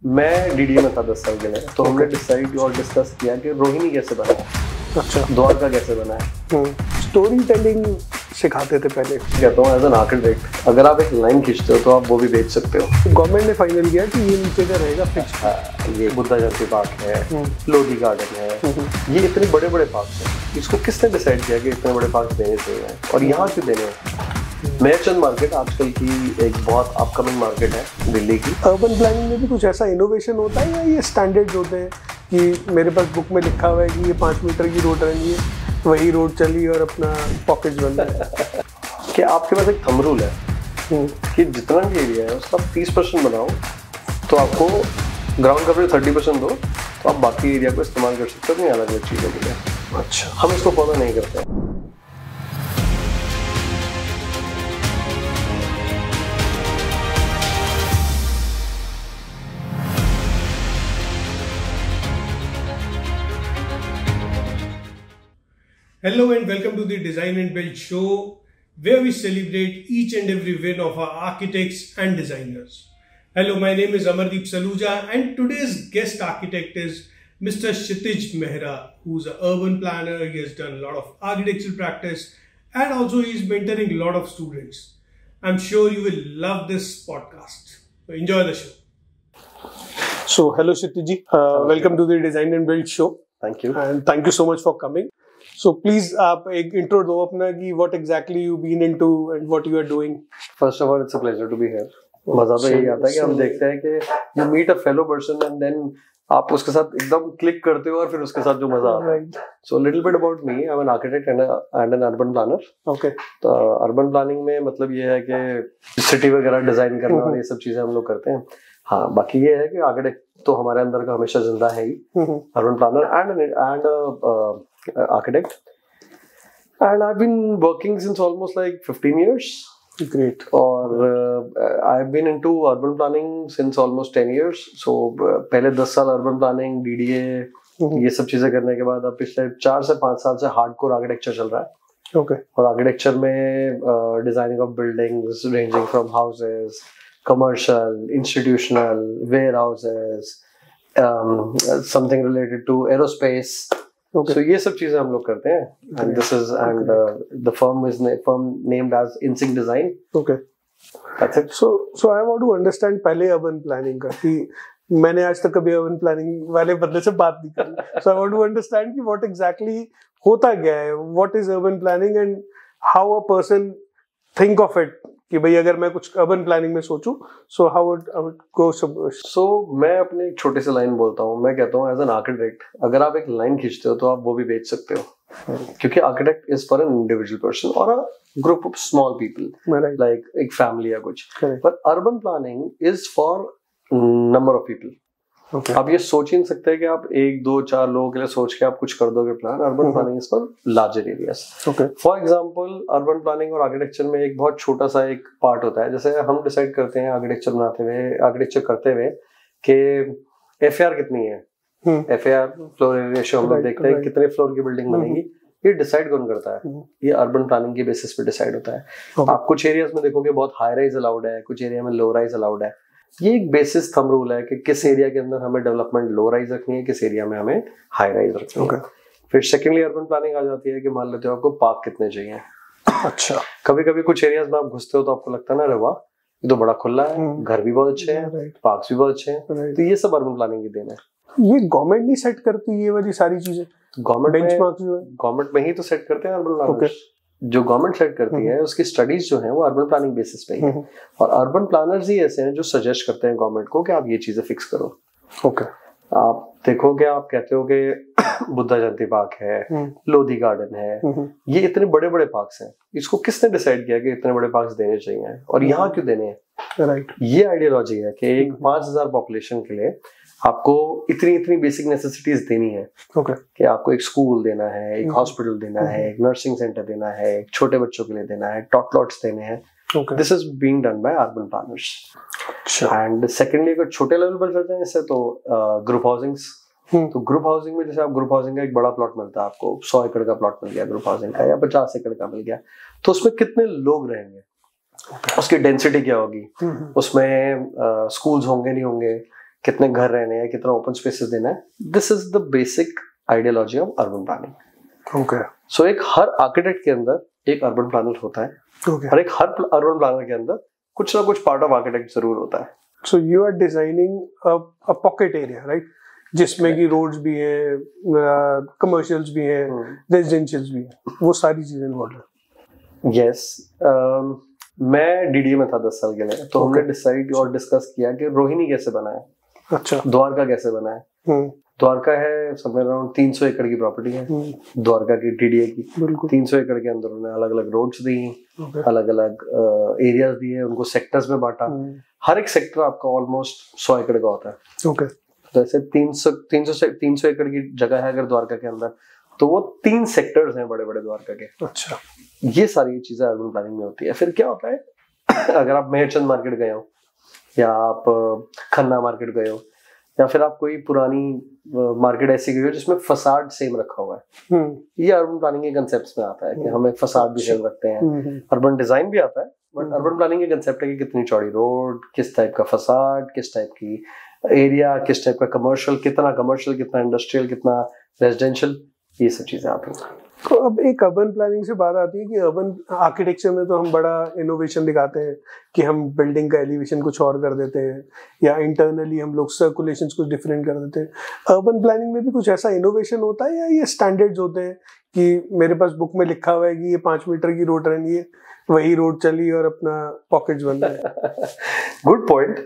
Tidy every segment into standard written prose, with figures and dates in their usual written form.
मैं डीडीए में था 10 साल के लिए, तो हमने डिसाइड और डिस्कस किया कि रोहिणी कैसे बना है, अच्छा द्वारका कैसे बना है। स्टोरी टेलिंग सिखाते थे पहले। कहता हूँ एज एन आर्किटेक्ट, अगर आप एक लाइन खींचते हो तो आप वो भी बेच सकते हो। गवर्नमेंट ने फाइनल किया कि ये नीचे का रहेगा फिक्स। ये बुद्धा जयंती पार्क है, लोधी गार्डन है, ये इतने बड़े बड़े पार्क हैं। इसको किसने डिसाइड किया कि इतने बड़े पार्क देने चाहिए और यहाँ क्यों देने हैं? मेयरचंद मार्केट आजकल की एक बहुत अपकमिंग मार्केट है दिल्ली की। अर्बन प्लानिंग में भी कुछ ऐसा इनोवेशन होता है या ये स्टैंडर्ड्स होते हैं कि मेरे पास बुक में लिखा हुआ है कि ये 5 मीटर की रोड रहनी है, वही रोड चली और अपना पॉकेट बन रहा है? कि आपके पास एक थंब रूल है कि जितना भी एरिया है उसका 30% बनाओ, तो आपको ग्राउंड कवरेज 30% दो, तो आप बाकी एरिया को इस्तेमाल कर सकते हो अपनी अलग अलग चीज़ों के लिए। अच्छा, हम इसको फॉलो नहीं करते। Hello and welcome to the Design and Build show, where we celebrate each and every win of our architects and designers. Hello, my name is Amardeep Saluja and today's guest architect is Mr. Kshitij Mehra, who's an urban planner. He has done a lot of architectural practice and also he's mentoring a lot of students. I'm sure you will love this podcast. So enjoy the show. So hello Kshitij ji, welcome to the Design and Build show. Thank you. And thank you so much for coming. So please आप एक intro दो अपना कि what exactly you been into and what you are doing. First of all, it's a pleasure to be here. मजा तो यही आता है कि हम देखते हैं कि you meet a fellow person and then आप उसके साथ एकदम क्लिक करते हो और फिर उसके साथ जो मजा आता है. So little bit about me. I'm an architect and an urban planner. Okay. तो urban planning में मतलब ये है कि सिटी वगैरह डिजाइन करना और ये सब चीजें हम लोग करते हैं. हाँ, बाकी ये है कि आर्किटेक्ट तो हमारे अंदर का हमेशा जिंदा है ही. Urban planner and architect, and I've been working since almost like 15 years. Great. और I've been into urban planning since almost 10 years. So पहले 10 साल urban planning, DDA ये सब चीजें करने के बाद अब पिछले 4 से 5 साल से hardcore architecture चल रहा है. Okay. और architecture में designing of buildings ranging from houses, commercial, institutional, warehouses, something related to aerospace. Okay. So ये सब चीजें हम लोग करते हैं. And this is the firm is named as InSync Design. Okay. That's it. So I want to understand पहले urban planning का कि मैंने आज तक कभी urban planning वाले बंदे से बात नहीं करी. So I want to understand कि what exactly होता क्या है, what is urban planning and how a person think of it. कि भाई अगर मैं कुछ अर्बन प्लानिंग में सोचूं, so how would go? So मैं अपने एक छोटे से लाइन बोलता हूँ. मैं कहता हूँ एज एन आर्किटेक्ट, अगर आप एक लाइन खींचते हो तो आप वो भी बेच सकते हो. क्योंकि architect is for an individual person और a group of small people, like एक फैमिली या कुछ. पर urban planning is for number of people. Okay. आप ये सोच ही नहीं सकते कि आप 1, 2, 4 लोगों के लिए सोच के आप कुछ कर दोगे plan. Urban planning is for larger areas. For example urban planning और आर्किटेक्चर में एक बहुत छोटा सा एक पार्ट होता है. जैसे हम डिसाइड करते हैं आर्किटेक्चर करते हुए कि FAR कितनी है. FAR फ्लोर एरिया रेशियो हम लोग देखते हैं कितने फ्लोर की बिल्डिंग बनेगी. ये डिसाइड कौन करता है? ये अर्बन प्लानिंग के बेसिस पे डिसाइड होता है. आप कुछ एरियाज में देखोगे बहुत हाई राइज अलाउड है, कुछ एरिया में लो राइज अलाउड है. ये एक बेसिस थंब रूल है कि किस एरिया के अंदर हमें डेवलपमेंट लो राइज रखनी है, किस एरिया में हमें हाई राइज रखनी है. फिर सेकेंडली अर्बन प्लानिंग आ जाती है कि मान लेते हो आपको पार्क कितने चाहिए. अच्छा. कभी कभी कुछ एरियाज में आप घुसते हो तो आपको लगता है ना, अरे वाह ये तो बड़ा खुला है, घर भी बहुत अच्छे हैं, पार्क्स भी बहुत अच्छे हैं. तो ये सब अर्बन प्लानिंग की देन है. ये गवर्नमेंट नहीं सेट करती ये वाली सारी चीजें? गवर्नमेंट में ही तो सेट करते हैं अर्बन प्लानर्स. जो गवर्नमेंट सेट करती है उसकी स्टडीज जो हैं वो अर्बन प्लानिंग बेसिस पे ही है. और अर्बन प्लानर्स ही ऐसे हैं जो सजेस्ट करते हैं गवर्नमेंट को कि आप ये चीजें फिक्स करो. ओके. आप देखोगे, आप कहते हो कि बुद्धा जयंती पार्क है, लोधी गार्डन है, ये इतने बड़े बड़े पार्क्स हैं. इसको किसने डिसाइड किया कि इतने बड़े पार्क्स देने चाहिए और यहाँ क्यों देने हैं? राइट. ये आइडियोलॉजी है कि एक 5000 पॉपुलेशन के लिए आपको इतनी बेसिक नेसेसिटीज देनी है. Okay. कि आपको एक स्कूल देना है, एक हॉस्पिटल देना है, एक नर्सिंग सेंटर देना है, एक छोटे बच्चों के लिए देना है, टॉट लॉट्स देने हैं. This is being done by urban planners. And secondly अगर छोटे लेवल पर चलते हैं इससे तो ग्रुप हाउसिंग्स. तो ग्रुप हाउसिंग में जैसे आप ग्रुप हाउसिंग का एक बड़ा प्लॉट मिलता है, आपको 100 एकड़ का प्लॉट मिल गया ग्रुप हाउसिंग का, या 50 एकड़ का मिल गया, तो उसमें कितने लोग रहेंगे, उसकी डेंसिटी क्या होगी, उसमें स्कूल्स होंगे नहीं होंगे, कितने घर रहने हैं, कितना ओपन स्पेसेस देना है. This is the basic ideology of urban planning. Okay. So एक हर आर्किटेक्ट के अंदर एक अर्बन प्लानर होता है. Okay. और एक हर अर्बन प्लानर के अंदर कुछ ना कुछ पार्ट ऑफ आर्किटेक्ट जरूर होता है. So you are designing a pocket area, right? जिसमें की रोड्स भी हैं, कमर्शियल्स भी हैं, रेजिडेंशियल्स भी हैं, वो सारी चीजें इन्वॉल्व हैं. यस. मैं डीडीए में था 10 साल के लिए, तो हमने डिसाइड और डिस्कस किया कि रोहिणी कैसे बना है. अच्छा. द्वारका कैसे बना है. द्वारका है समवेयर अराउंड 300 एकड़ की प्रॉपर्टी है द्वारका की, डीडीए की. 300 एकड़ के अंदर उन्होंने अलग अलग रोड्स दी, अलग अलग एरियाज दिए, उनको सेक्टर्स में बांटा. हर एक सेक्टर आपका ऑलमोस्ट 100 एकड़ का होता है. ओके. जैसे 300 एकड़ की जगह है अगर द्वारका के अंदर, तो वो 3 सेक्टर्स हैं बड़े बड़े द्वारका के. अच्छा. ये सारी चीजें अर्बन प्लानिंग में होती है. फिर क्या होता है अगर आप मेहरचंद मार्केट गए हो, या आप खन्ना मार्केट गए हो, या फिर आप कोई पुरानी मार्केट ऐसी गई हो जिसमें फसाड सेम रखा हुआ है, ये अर्बन प्लानिंग के कंसेप्ट्स में आता है कि हम एक फसाड भी सेम रखते हैं. अर्बन डिजाइन भी आता है, बट अर्बन प्लानिंग के कंसेप्ट है कि कितनी चौड़ी रोड, किस टाइप का फसाड, किस टाइप की एरिया, किस टाइप का कमर्शियल, कितना इंडस्ट्रियल, कितना रेजिडेंशियल, ये सब चीजें आती हैं. तो अब एक अर्बन प्लानिंग से बात आती है कि अर्बन आर्किटेक्चर में तो हम बड़ा इनोवेशन दिखाते हैं कि हम बिल्डिंग का एलिवेशन कुछ और कर देते हैं, या इंटरनली हम लोग सर्कुलेशंस कुछ डिफरेंट कर देते हैं. अर्बन प्लानिंग में भी कुछ ऐसा इनोवेशन होता है, या ये स्टैंडर्ड्स होते हैं कि मेरे पास बुक में लिखा हुआ है कि ये 5 मीटर की रोड रहनी है, वही रोड चली और अपना पॉकेट्स बन रहे. Good point.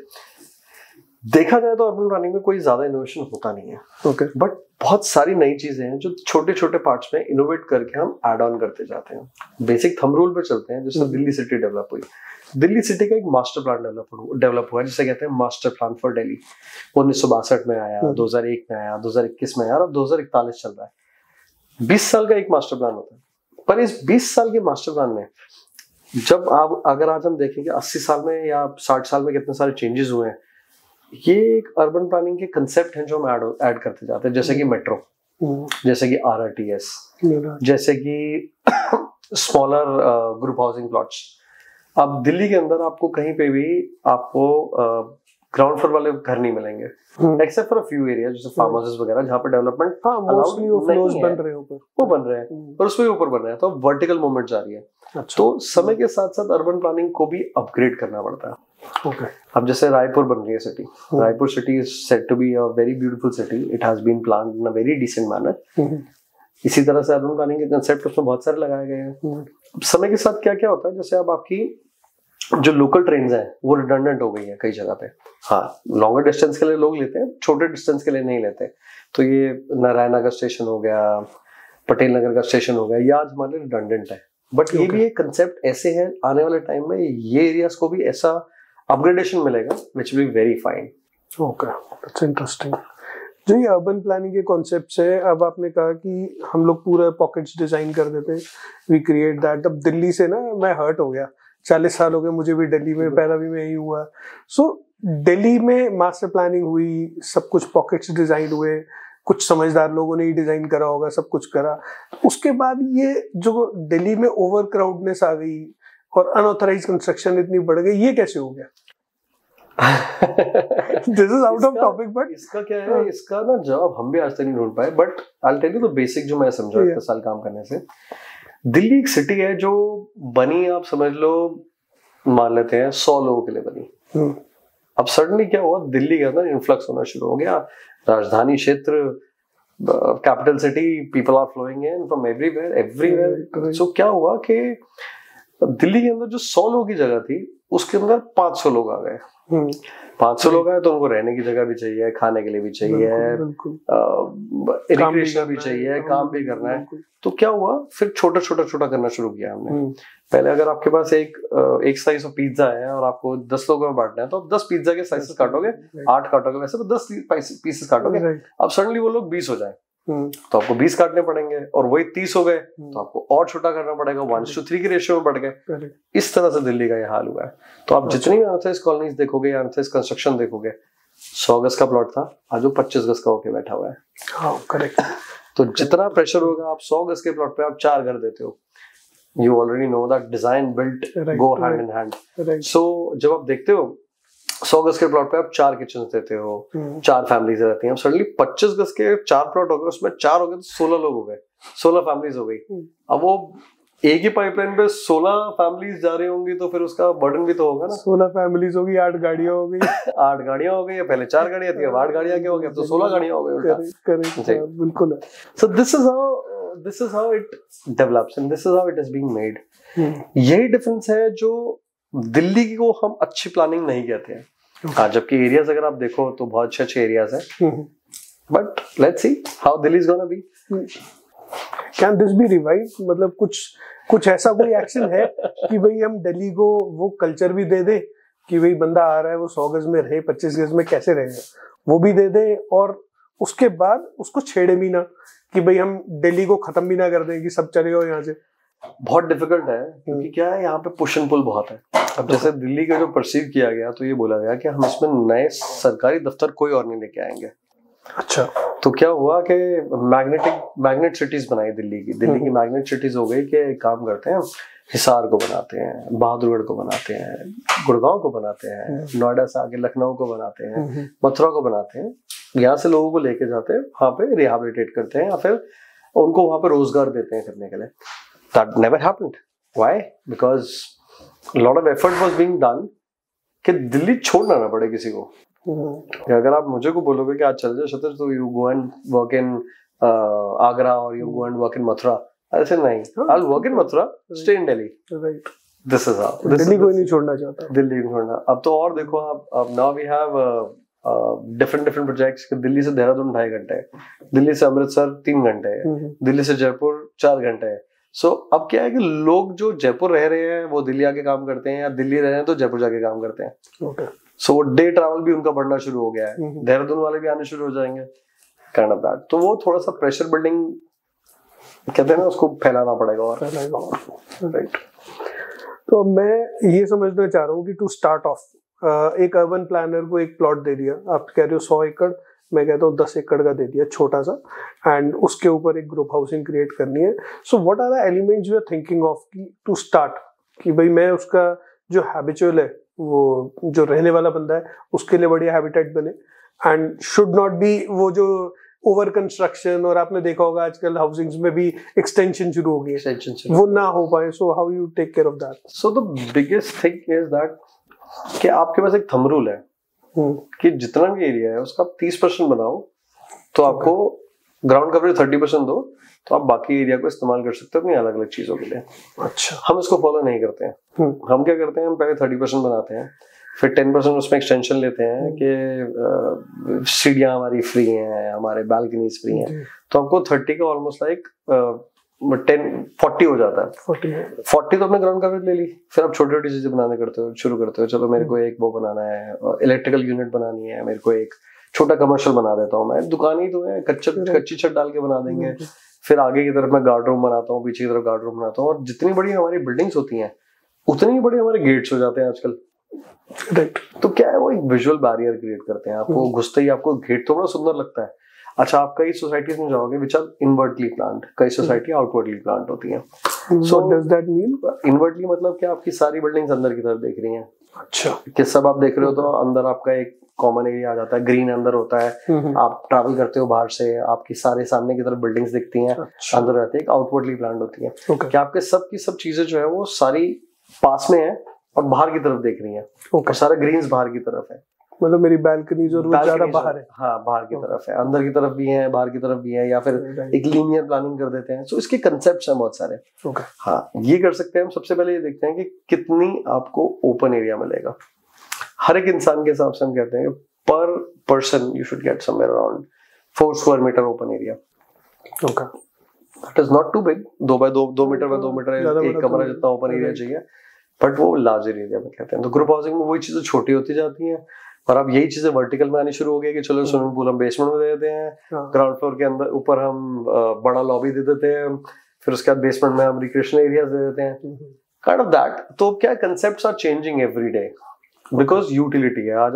देखा जाए तो अर्बन प्लानिंग में कोई ज्यादा इनोवेशन होता नहीं है. ओके. बट बहुत सारी नई चीजें हैं जो छोटे छोटे पार्ट्स में इनोवेट करके हम ऐड ऑन करते जाते हैं. बेसिक थंब रूल पे चलते हैं. जैसे दिल्ली सिटी डेवलप हुई, दिल्ली सिटी का एक मास्टर प्लान डेवलप हुआ, जिसे कहते हैं मास्टर प्लान फॉर दिल्ली. 1962 में आया, 2001 में आया, 2021 में आया, और अब 2041 चल रहा है. 20 साल का एक मास्टर प्लान होता है. पर इस 20 साल के मास्टर प्लान में जब आप अगर आज हम देखेंगे 80 साल में या 60 साल में कितने सारे चेंजेस हुए हैं, ये एक अर्बन प्लानिंग के कंसेप्ट हैं जो हम ऐड करते जाते हैं. जैसे कि मेट्रो, जैसे कि आरआरटीएस, जैसे कि स्मॉलर ग्रुप हाउसिंग प्लॉट्स. अब दिल्ली के अंदर आपको कहीं पे भी आपको ग्राउंड फ्लोर वाले घर नहीं मिलेंगे, except for a few area जैसे फार्म हाउसेस वगैरह, जहाँ पे डेवलपमेंट वो बन रहे हैं, पर उसमें ऊपर बन रहे हैं, तो वर्टिकल मूवमेंट जा रही है. अच्छा. तो समय के साथ साथ अर्बन प्लानिंग को भी अपग्रेड करना पड़ता है. Okay. अब जैसे रायपुर बन रही है city. Raipur city is said to be a very beautiful city. It has been planned in a very decent manner. इसी तरह से अर्बन प्लानिंग के कंसेप्ट उसमें बहुत सारे लगाए गए हैं. समय के साथ क्या क्या होता है, जैसे अब आपकी जो लोकल ट्रेन है वो रिडंडेंट हो गई है कई जगह पे. हाँ, लॉन्गर डिस्टेंस के लिए लोग लेते हैं, छोटे डिस्टेंस के लिए नहीं लेते. तो ये नारायण नगर स्टेशन हो गया, पटेल नगर का स्टेशन हो गया, ये आज हमारे रिडंडेंट है. बट ये भी एक कंसेप्ट ऐसे है, आने वाले टाइम में ये एरियाज को भी ऐसा अपग्रेडेशन मिलेगा which will be very fine. Okay, that's interesting. जो ये अर्बन प्लानिंग के कॉन्सेप्ट्स है, अब आपने कहा कि हम लोग पूरा पॉकेट्स डिजाइन कर देते हैं, वी क्रिएट दैट. अब दिल्ली से ना मैं हर्ट हो गया. 40 साल हो गए मुझे भी दिल्ली में, पैदा भी मैं ही हुआ. सो दिल्ली में मास्टर प्लानिंग हुई, सब कुछ पॉकेट्स डिजाइन हुए, कुछ समझदार लोगों ने ही डिजाइन करा होगा, सब कुछ करा. उसके बाद ये जो दिल्ली में ओवर क्राउडनेस आ गई और अनऑथराइज्ड कंस्ट्रक्शन इतनी बढ़ गई, ये कैसे हो गया? This is out of topic, but इसका क्या है, इसका ना जवाब हम भी आज तक नहीं ढूंढ पाए. But I will tell you the basic जो मैं समझा इतने साल काम करने से. दिल्ली एक सिटी है जो बनी, आप समझ लो, मान लेते हैं 100 लोगों के लिए बनी. अब सडनली क्या हुआ, दिल्ली के अंदर इन्फ्लक्स होना शुरू हो गया. राजधानी क्षेत्र, capital city, people are flowing in from everywhere. So क्या हुआ कि दिल्ली के अंदर जो 100 लोगों की जगह थी उसके अंदर 500 लोग आ गए. 500 लोग आए तो उनको रहने की जगह भी चाहिए, खाने के लिए भी चाहिए, इरिगेशन भी चाहिए, काम भी करना है. तो क्या हुआ, फिर छोटा छोटा करना शुरू किया हमने. पहले अगर आपके पास एक साइज ऑफ पिज्जा है और आपको 10 लोगों में बांटना है, तो आप 10 पिज्जा के साइजेस काटोगे, 8 काटोगे, वैसे तो 10 पीसेस काटोगे. अब सडनली वो लोग 20 हो जाए तो आपको 20 काटने पड़ेंगे, और वही 30 हो गए तो आपको और छोटा करना पड़ेगा. 1:3 की रेशियो में बढ़ गए. इस तरह से दिल्ली का ये हाल हुआ है. तो आप जितनी भी अनऑथराइज्ड कॉलोनीज देखोगे या अनऑथराइज्ड कंस्ट्रक्शन देखोगे, 100 गज का प्लॉट था, आज वो 25 गज का होके बैठा हुआ है. हाँ, करेक्ट. तो जितना प्रेशर होगा, आप 100 गज के प्लॉट पे आप 4 घर देते हो. You already know that design built go hand in hand. So जब आप देखते हो 100 गज के प्लॉट पे आप 4 किचन देते हो, 4 फैमिलीज रहती हैं। सडनली 25 गज के 4 प्लॉट हो गए, उसमें 4 हो गए तो 16 लोग हो गए, 16 फैमिलीज हो गई। अब वो एक ही पाइपलाइन पे 16 फैमिलीज जा रही होंगी तो फिर उसका बर्डन भी तो होगा ना। 16 फैमिलीज होगी, 8 गाड़ियां हो गई 8 गाड़ियां हो गई, पहले 4 गाड़ियां थी, अब 8 गाड़ियां क्या हो गया, अब तो 16 गाड़ियां हो गई उल्टा। करेक्ट, बिल्कुल। सो this is how it develops and this is how it is being made. यही डिफरेंस है जो दिल्ली की को हम अच्छी प्लानिंग नहीं कहते हैं। हाँ, जबकि एरियाज अगर आप देखो तो बहुत अच्छे अच्छे एरियाज हैं, but let's see how Delhi is gonna be. Can this B revived? मतलब कुछ ऐसा कोई एक्शन है कि भाई हम दिल्ली को वो कल्चर भी दे दे कि भाई बंदा आ रहा है वो 100 गज में रहे, 25 गज में कैसे रहेगा, वो भी दे दे, और उसके बाद उसको छेड़े भी ना कि भाई हम दिल्ली को खत्म भी ना कर दें कि सब चले जाओ यहाँ से। बहुत डिफिकल्ट है, क्योंकि क्या है यहाँ पे पुश एंड पुल बहुत है। अब जैसे दिल्ली का जो परसीव किया गया तो ये बोला गया कि हम इसमें नए सरकारी दफ्तर कोई और नहीं लेके आएंगे। अच्छा, तो क्या हुआ कि मैग्नेट सिटीज बनाई दिल्ली की मैग्नेट सिटीज हो गई कि एक काम करते हैं, हिसार को बनाते हैं, बहादुरगढ़ को बनाते हैं, गुड़गांव को बनाते हैं, नोएडा से आगे लखनऊ को बनाते हैं, मथुरा को बनाते हैं। यहाँ से लोगों को लेके जाते हैं, वहाँ पे रिहैबिलिटेट करते हैं या फिर उनको वहाँ पे रोजगार देते हैं करने के लिए। That never happened. Why? Because a lot of effort was being done कि दिल्ली छोड़ना ना पड़े किसी को। अगर आप मुझे को बोलोगे कि आज चल जाओ शतर, तो you go and work in Agra और you go and work in Mathura, ऐसे नहीं। I'll work in Mathura, stay in Delhi. Right. This is how. Delhi कोई नहीं छोड़ना चाहता। दिल्ली को छोड़ना। अब तो और देखो आप, अब now we have different projects. Delhi से देहरादून 2.5 घंटे है, दिल्ली से अमृतसर 3 घंटे है, दिल्ली से जयपुर 4 घंटे है। सो अब क्या है कि लोग जो जयपुर रह रहे हैं वो दिल्ली आके काम करते हैं, या दिल्ली रह रहे हैं तो जयपुर जाके काम करते हैं। सो डे ट्रैवल भी उनका बढ़ना शुरू हो गया है, देहरादून वाले भी आने शुरू हो जाएंगे, काइंड ऑफ दैट। तो वो थोड़ा सा प्रेशर बिल्डिंग कहते हैं ना, उसको फैलाना पड़ेगा और राइट। तो मैं ये समझना चाह रहा हूँ कि टू स्टार्ट ऑफ, एक अर्बन प्लानर को एक प्लॉट दे दिया, आप कह रहे हो 100 एकड़, मैं कहता हूँ 10 एकड़ का दे दिया छोटा सा, एंड उसके ऊपर एक ग्रुप हाउसिंग क्रिएट करनी है। So what are the elements you are thinking of to start, कि भाई मैं उसका जो हैबिचुअल है, वो जो रहने वाला बंदा है उसके लिए बढ़िया हैबिटेट बने, एंड शुड नॉट बी वो जो ओवर कंस्ट्रक्शन, और आपने देखा होगा आजकल हाउसिंग्स में भी एक्सटेंशन शुरू हो गई है, वो ना हो पाए। So how you take care of that? So the biggest thing is that कि आपके पास एक थंब रूल है कि जितना भी एरिया है उसका आप 30% बनाओ, तो आपको ग्राउंड कवरेज 30% दो, तो आप बाकी एरिया को इस्तेमाल कर सकते हो अपनी अलग अलग चीजों के लिए। अच्छा, हम इसको फॉलो नहीं करते हैं। हम क्या करते हैं, हम पहले 30% बनाते हैं, फिर 10% उसमें एक्सटेंशन लेते हैं कि सीढ़ियां हमारी फ्री हैं, हमारे बालकनीज फ्री हैं, तो आपको 30 का ऑलमोस्ट लाइक 40 हो जाता है। 40 तो अपने ग्राउंड कवरेज ले ली, फिर आप छोटी छोटी चीजें बनाने शुरू करते हो। चलो मेरे को एक वो बनाना है, इलेक्ट्रिकल यूनिट बनानी है, मेरे को एक छोटा कमर्शियल बना देता हूँ, मैं दुकान ही तो है, कच्ची छत डाल के बना देंगे। फिर आगे की तरफ मैं गार्ड रूम बनाता हूँ, पीछे की तरफ गार्ड रूम बनाता हूँ, और जितनी बड़ी हमारी बिल्डिंग्स होती हैं उतनी ही बड़े हमारे गेट्स हो जाते हैं आजकल। राइट। तो क्या है, वो एक विजुअल बैरियर क्रिएट करते हैं। आपको घुसते ही आपको गेट तो बड़ा सुंदर लगता है। अच्छा, आप कई सोसाइटीज में जाओगे विच आर इनवर्टली प्लांट, कई सोसाइटी आउटवर्डली प्लांट होती हैं। So does that mean? Inwardly मतलब कि आपकी सारी बिल्डिंग्स अंदर की तरफ देख रही हैं। अच्छा, कि सब आप देख रहे हो तो अंदर आपका एक कॉमन एरिया आ जाता है, ग्रीन अंदर होता है। आप ट्रैवल करते हो बाहर से, आपकी सारे सामने की तरफ बिल्डिंग्स दिखती हैं। अच्छा। अंदर रहती है, एक आउटवर्डली प्लांट होती है। कि आपके सब की सब चीजें जो है वो सारी पास में है और बाहर की तरफ देख रही है। और सारा ग्रीन्स बाहर की तरफ है, मतलब मेरी बालकनीज और वो ज्यादा बाहर है। हाँ, बाहर की तरफ है, अंदर की तरफ भी है, बाहर की तरफ भी है, या फिर एक लीनियर प्लानिंग कर देते हैं। सो इसके कंसेप्ट्स हैं बहुत सारे। हाँ, ये कर सकते हैं हम। सबसे पहले ये देखते हैं कि कितनी आपको ओपन एरिया मिलेगा। हर एक इंसान के हिसाब से हम कहते हैं per person you should get somewhere around 4 square metre open area. Okay, that is not too big. 2 by 2 metre by 2 metre एक कमरा जितना ओपन एरिया चाहिए, बट वो लार्जर एरिया में कहते हैं। तो ग्रुप हाउसिंग में वही चीजें छोटी होती जाती हैं, और अब यही चीजें वर्टिकल में आनी शुरू हो गई कि चलो स्विमिंग पूल हम बेसमेंट में दे देते हैं, ग्राउंड फ्लोर के अंदर ऊपर हम बड़ा लॉबी दे देते हैं, फिर उसके बाद बेसमेंट में हम रिक्रिएशनल एरियाज दे देते हैं, काइंड ऑफ दैट। तो क्या concepts are changing every day because utility है। आज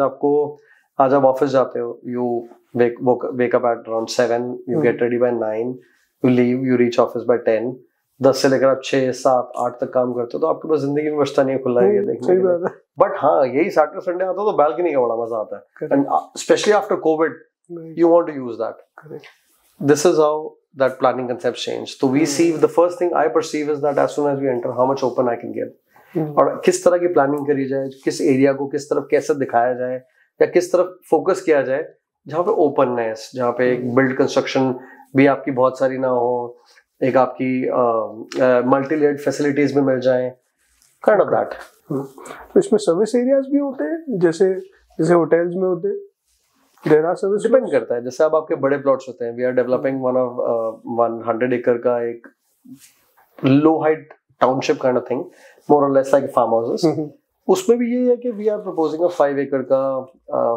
आप ऑफिस जाते हो, you wake up at around 7, you get ready by 9, you leave, you reach office by 10, 10 से लेकर आप 6, 7, 8 तक काम करते हो तो आपके पास जिंदगी में बचता नहीं है खुला एरिया देखने के लिए। बट हाँ, यही सैटरडे संडे आता है तो बालकनी का बड़ा मजा आता है, and specially after Covid you want to use that. Correct. This is how that planning concept changed. So we see, the first thing I perceive is that as soon as we enter, how much open I can give. और किस तरह की planning करी जाए, किस area को किस तरफ कैसे दिखाया जाए, या किस तरफ फोकस किया जाए जहाँ पे ओपननेस, जहाँ पे एक बिल्ड कंस्ट्रक्शन भी आपकी बहुत सारी ना हो, एक आपकी मल्टी लेयर्ड फैसिलिटीज भी मिल जाए, काइंड ऑफ दैट। इसमें सर्विस एरियाज भी होते हैं जैसे होटल्स में होते हैं? डिपेंड करता है, जैसे अब आपके बड़े प्लॉट्स होते हैं, we are developing one of 100 एकड़ का एक low height township kind of thing, more or less like farm houses. उसमें भी ये है कि वी आर प्रपोजिंग अ 5 एकड़ का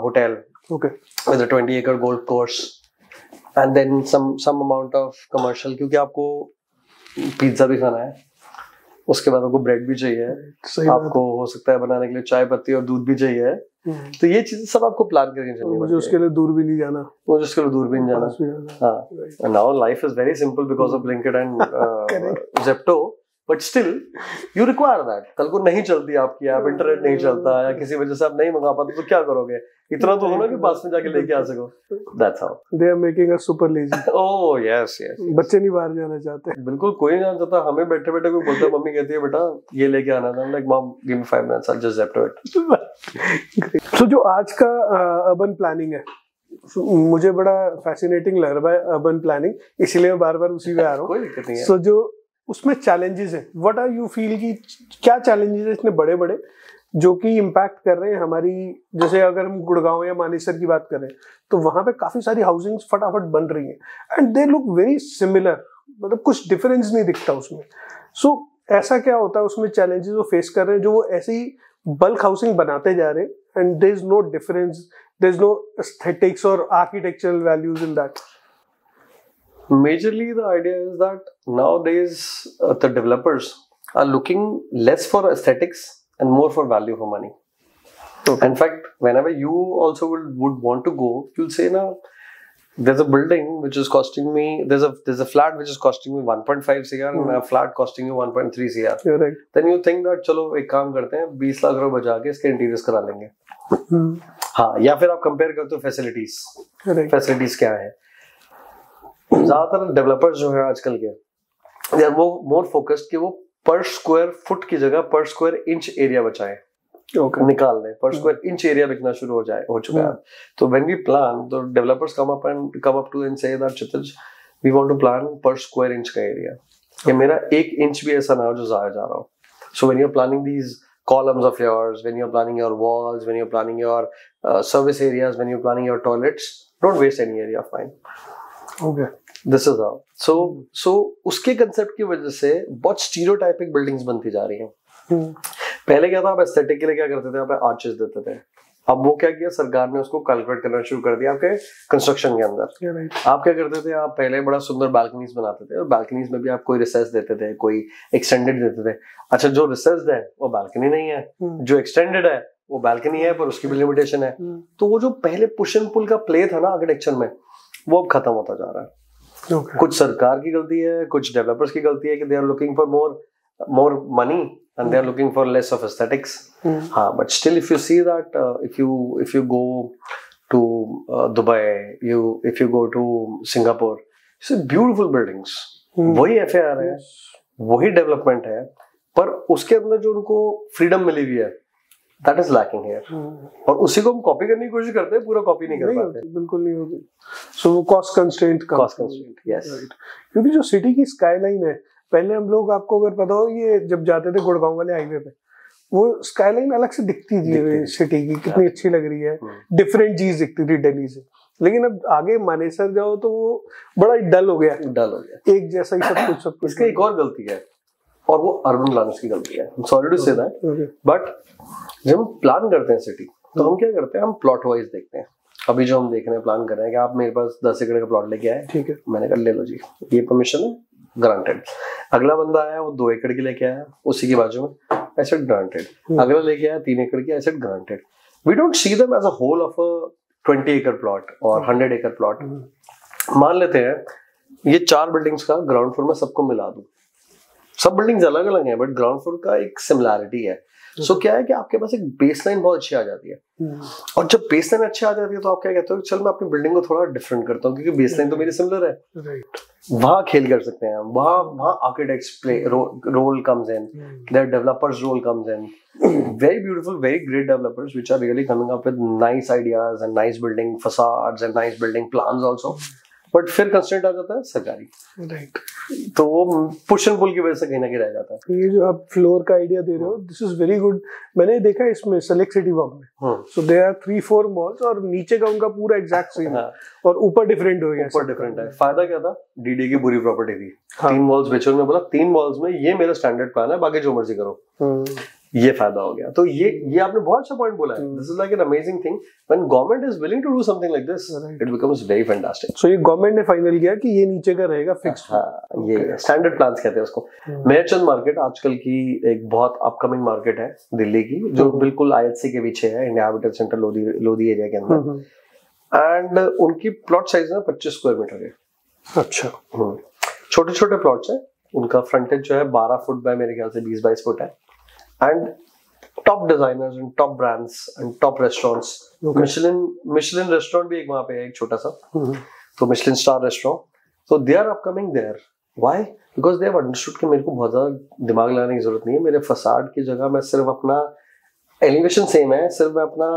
होटल विद अ 20 एकड़ golf course and then some amount of commercial, क्योंकि आपको पिज्जा भी खाना है, उसके बाद आपको ब्रेड भी चाहिए, आपको हो सकता है बनाने के लिए चाय पत्ती और दूध भी चाहिए, तो ये चीजें सब आपको प्लान करके चलनी है। मुझे उसके लिए दूर भी नहीं जाना, हाँ। Now life is very simple because of Blinkit and Zepto, but still you require that. कल को नहीं चलती आपकी ऐप, इंटरनेट नहीं चलता, या किसी वजह से आप नहीं मंगा पाते तो क्या करोगे? इतना तो होना कि पास में जाके लेके आ सको। That's how they are making us super lazy. Oh yes, yes. बच्चे नहीं बाहर जाना चाहते। बिल्कुल कोई नहीं जाना चाहता। हमें बैठे बैठे कोई बोलता है, मम्मी कहती है बेटा ये लेके आना था, like mom give me 5 minutes, I'll just Zepto it. So जो आज का अर्बन प्लानिंग है, मुझे बड़ा फैसिनेटिंग लग रहा है अर्बन प्लानिंग, इसीलिए मैं बार बार उसी पे आ रहा हूँ। कोई दिक्कत नहीं है। So जो उसमें चैलेंजेस हैं, व्हाट आर यू फील की क्या चैलेंजेस है इतने बड़े बड़े जो कि इम्पैक्ट कर रहे हैं हमारी, जैसे अगर हम गुड़गांव या मानेसर की बात करें तो वहां पे काफी सारी हाउसिंग्स फटाफट बन रही हैं and they look very similar, मतलब कुछ डिफरेंस नहीं दिखता उसमें। सो ऐसा क्या होता है उसमें चैलेंजेस वो फेस कर रहे हैं जो वो ऐसे ही बल्क हाउसिंग बनाते जा रहे हैं and there is no difference, there is no aesthetics or architectural values in that? Majorly the idea is that nowadays the developers are looking less for aesthetics and more for value for money. Okay. In fact, whenever you also would want to go, you'll say, "Na, there's a building which is costing me. There's a flat which is costing me 1.5 CR and a flat costing you 1.3 CR." You're right. Then you think that चलो एक काम करते हैं, 20 लाख रुपए बचा के इसके interiors करा लेंगे। हाँ, या फिर आप कंपेयर करते हो फैसिलिटीज, फैसिलिटीज क्या है। ज्यादातर डेवलपर्स जो है आजकल के, दे आर मोर फोकस्ड कि वो पर स्क्वायर फुट की जगह पर स्क्वायर इंच एरिया बचाए, निकाल दें, पर स्क्वायर इंच एरिया बिकना शुरू हो चुका है। तो व्हेन वी प्लान, तो developers come up to and say that क्षितिज, we want to plan per square inch का एरिया, कि मेरा 1 इंच भी ऐसा ना हो जो जाया जा रहा हो। So when you are planning these columns of yours, when you're planning your walls, when you're planning your service areas, when you're planning your toilets, don't waste any area of mine. Okay. This is how. So उसके concept की वजह से बहुत stereotypic buildings बनती जा रही हैं। पहले क्या था, आप एस्थेटिक के लिए क्या करते थे, आप आर्चेस देते थे। अब वो क्या किया, सरकार ने उसको कैलकुलेट करना शुरू कर दिया आपके कंस्ट्रक्शन के अंदर। आप क्या करते थे, आप पहले बड़ा सुंदर बालकनीज बनाते थे और बालकनीज में भी आप कोई रिसेस देते थे, कोई एक्सटेंडेड देते थे। अच्छा, जो रिसेस्ड है वो बालकनी नहीं है, जो एक्सटेंडेड है वो बालकनी है, पर उसकी भी लिमिटेशन है। तो वो जो पहले पुश एंड पुल का प्ले था ना आर्किटेक्चर में, वो अब खत्म होता जा रहा है। Okay. कुछ सरकार की गलती है, कुछ डेवलपर्स की गलती है कि they are looking for more money and they are looking for less of aesthetics. हाँ, but still if you see that if you go to Dubai, if you go to Singapore, you see beautiful buildings, वही FAR है, वही development है, पर उसके अंदर जो उनको फ्रीडम मिली हुई है, that is lacking here. और उसी को हम कॉपी करने की कोशिश करते हैं, पूरा कॉपी नहीं कर पाते। बिल्कुल नहीं होगी। सो वो कॉस्ट कंस्ट्रेंट, यस। क्योंकि जो सिटी की स्काईलाइन है, पहले हम लोग, आपको अगर पता हो, ये जब जाते थे गुड़गांव वाले हाईवे पे, वो स्काईलाइन अलग से दिखती थी सिटी की, कितनी अच्छी लग रही है, डिफरेंट चीज दिखती थी दिल्ली से। लेकिन अब आगे मानेसर जाओ तो वो बड़ा डल हो गया, एक जैसा ही सब कुछ। इसका एक और गलती है, और वो अर्बन प्लानर्स की गलती है। Sorry to say that, but जब हम प्लान करते हैं सिटी, तो हम क्या करते हैं, हम प्लॉट वाइज देखते हैं। अभी जो हम देख रहे हैं, प्लान कर रहे हैं कि आप मेरे पास 10 एकड़ का प्लॉट लेके आए, ठीक है, मैंने कहा ले लो जी, ये परमिशन है, ग्रांटेड। अगला बंदा आया, वो 2 एकड़ की लेके आया, उसी के बाजू में एसेट ग्रांटेड। अगला लेके आया 3 एकड़ की, asset granted. We don't see them as a whole of a 20 एकड़ प्लॉट और 100 एकड़ प्लॉट। मान लेते हैं ये 4 बिल्डिंग्स का ग्राउंड फ्लोर में सबको मिला दूं, सब बिल्डिंग्स अलग अलग हैं, बट ग्राउंड फ्लोर का एक सिमिलैरिटी है। सो क्या है कि आपके पास एक बेसलाइन बहुत अच्छी आ जाती है, और जब बेसलाइन अच्छी आ जाती है तो आप क्या कहते हो, चल मैं अपनी बिल्डिंग को थोड़ा डिफरेंट करता हूँ क्योंकि बेसलाइन तो मेरी सिमिलर है। वहां खेल कर सकते हैं, वहां architects play role comes in, there developers role comes in, very beautiful, very great developers which are really coming up with nice ideas and nice building facades and nice building plans also, but फिर constraint आ जाता है सरकारी, right, तो वो push and pull की वजह से कहीं ना कहीं रह जाता है। ये जो आप फ्लोर का आइडिया दे रहे हो, दिस इज वेरी गुड। मैंने देखा है इसमें सेलेक्ट सिटी वॉक में, सो देयर आर 3-4 मॉल्स और नीचे का उनका पूरा एग्जैक्ट सेम है और ऊपर डिफरेंट हो गया। ऊपर डिफरेंट है। फायदा क्या था, डीडी की पूरी प्रॉपर्टी थी, 3 मॉल्स बेचो, मैं बोला 3 मॉल्स में ये मेरा स्टैंडर्ड प्लान है, बाकी जो मर्जी करो, ये फायदा हो गया। तो ये आपने बहुत अच्छा पॉइंट बोला है। This is like an amazing thing when government is willing to do something like this, it becomes very fantastic. So ये गवर्नमेंट ने फाइनल किया कि ये नीचे का रहेगा फिक्स्ड। हां, ये स्टैंडर्ड प्लान्स कहते हैं उसको। मेहरचंद मार्केट आजकल की एक बहुत अपकमिंग मार्केट है दिल्ली की, जो बिल्कुल आईएचसी के पीछे है, India habitat centre Lodhi area के अंदर, एंड उनकी प्लॉट साइज है 25 स्क्वायर मीटर है। अच्छा, छोटे छोटे प्लॉट्स हैं, उनका फ्रंटेज जो है 12 फुट बाय मेरे ख्याल से 20-22 फुट है, and top designers and top brands and top restaurants. Michelin restaurant भी एक वहाँ पे है, एक छोटा सा, तो Michelin star restaurant. So they are upcoming there. Why? Because they have understood कि मेरे को बहुत ज़्यादा दिमाग लगाने की जरूरत नहीं है, मेरे फसाड की जगह मैं सिर्फ अपना एलिवेशन सेम है, सिर्फ मैं अपना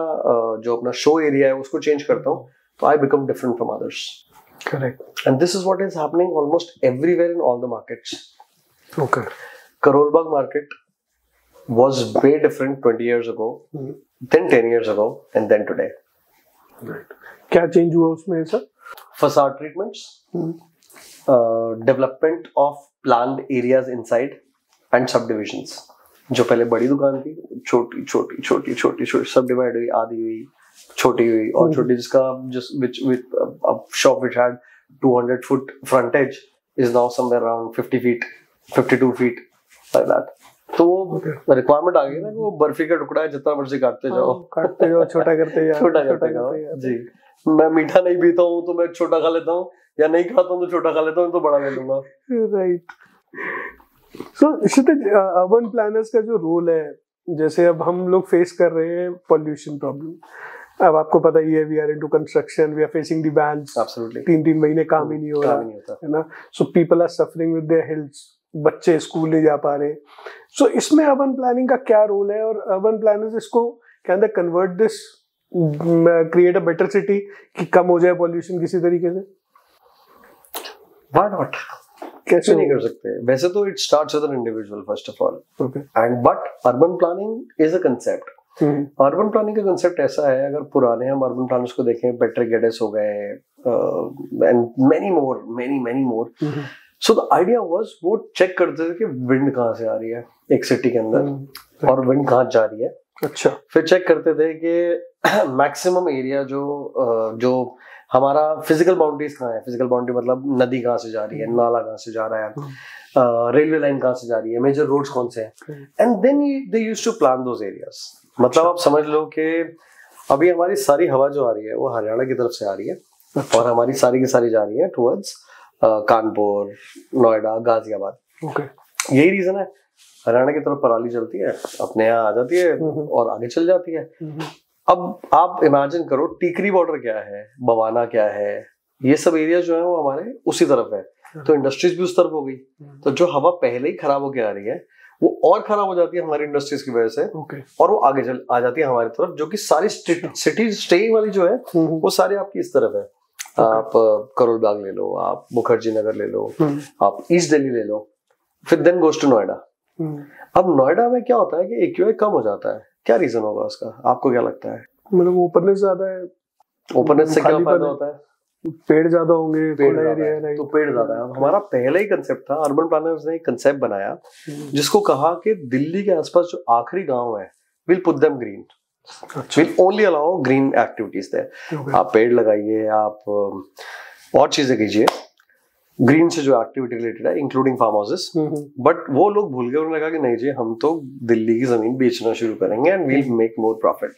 जो अपना शो एरिया है उसको चेंज करता हूँ, तो I become different from others. Correct. And this is what is happening almost everywhere in all the markets. Okay. Karol Bagh market was way different 20 years ago, then 10 years ago, and then today. Right. क्या change हुआ उसमें sir? Facade treatments, development of planned areas inside, and subdivisions. जो पहले बड़ी दुकान थी, छोटी छोटी छोटी छोटी छोटी सब डिवाइड हुई, आधी हुई, छोटी हुई, और छोटी जिसका a shop which had 200 foot frontage is now somewhere around 50 feet, 52 feet, like that. तो वो रिक्वायरमेंट आ गई ना कि वो बर्फी का टुकड़ा है, जितना मर्जी काटते जाओ, छोटा करते जाओ, छोटा करते जाओ। जी, मैं मीठा नहीं पीता हूँ तो मैं छोटा खा लेता हूँ, या नहीं खाता हूँ तो छोटा खा लेता हूँ, तो बड़ा ले लूंगा। राइट। सो क्षितिज, अर्बन प्लानर्स का जो रोल है, जैसे अब हम लोग फेस कर रहे हैं पॉल्यूशन प्रॉब्लम, अब आपको पता ही है, we are into construction, we are facing the bans, absolutely 3-3 महीने काम ही नहीं हो रहा है ना, so people are suffering with their health, बच्चे स्कूल नहीं जा पा रहे। सो इसमें अर्बन प्लानिंग का क्या रोल है, और अर्बन प्लानर्स इसको can they convert this, create a better city, कि कम हो जाए पॉल्यूशन किसी तरीके से? व्हाई नॉट, कैसे नहीं कर सकते? वैसे तो it starts with an individual first of all, and but urban planning is a concept. Urban planning का कंसेप्ट ऐसा है, अगर पुराने हम अर्बन प्लानर्स को देखें, पेट्रिक गेडिस हो गए, and many more, so the idea was, वो चेक करते थे कि विंड कहाँ से आ रही है एक सिटी के अंदर, और विंड कहाँ जा रही है। अच्छा, फिर चेक करते थे कि मैक्सिमम एरिया जो हमारा फिजिकल बाउंड्रीज कहाँ है, फिजिकल बाउंड्री मतलब नदी कहाँ से जा रही है, नाला कहाँ से जा रहा है, रेलवे लाइन कहाँ से जा रही है, मेजर रोड्स कौन से हैं, and then they used to plan those areas. मतलब आप समझ लो कि अभी हमारी सारी हवा जो आ रही है वो हरियाणा की तरफ से आ रही है, और हमारी सारी की सारी जा रही है टुवर्ड्स कानपुर, नोएडा, गाजियाबाद। यही रीजन है, हरियाणा की तरफ पराली चलती है, अपने यहाँ आ जाती है और आगे चल जाती है। अब आप इमेजिन करो, टीकरी बॉर्डर क्या है, बवाना क्या है, ये सब एरिया जो है वो हमारे उसी तरफ है, तो इंडस्ट्रीज भी उस तरफ हो गई, तो जो हवा पहले ही खराब होके आ रही है वो और खराब हो जाती है हमारी इंडस्ट्रीज की वजह से, और वो आगे चल आ जाती है हमारी तरफ, जो कि सारी सिटी स्टे वाली जो है वो सारी आपकी इस तरफ है। आप करोल बाग ले लो, आप मुखर्जी नगर ले लो, आप ईस्ट दिल्ली ले लो, फिर देन गोस टू नोएडा। अब नोएडा में क्या होता है कि एक्यूआई कम हो जाता है, क्या रीजन होगा उसका, आपको क्या लगता है? मतलब ओपननेस ज्यादा है। ओपननेस से क्या फायदा होता है? पेड़ ज्यादा होंगे, पेड़ ज्यादा है, तो पेड़ ज्यादा है। हमारा पहला ही कंसेप्ट था, अर्बन प्लानर्स ने एक कंसेप्ट बनाया जिसको कहा कि दिल्ली के आसपास जो आखिरी गांव है, will put them green, will only allow green activities there. आप पेड़ लगाइए, आप और चीजें कीजिए ग्रीन से जो एक्टिविटी रिलेटेड है, इंक्लूडिंग फार्म हाउसेस। बट वो लोग भूल गए, उन्होंने कहा कि नहीं जी, हम तो दिल्ली की जमीन बेचना शुरू करेंगे and we'll make more profit.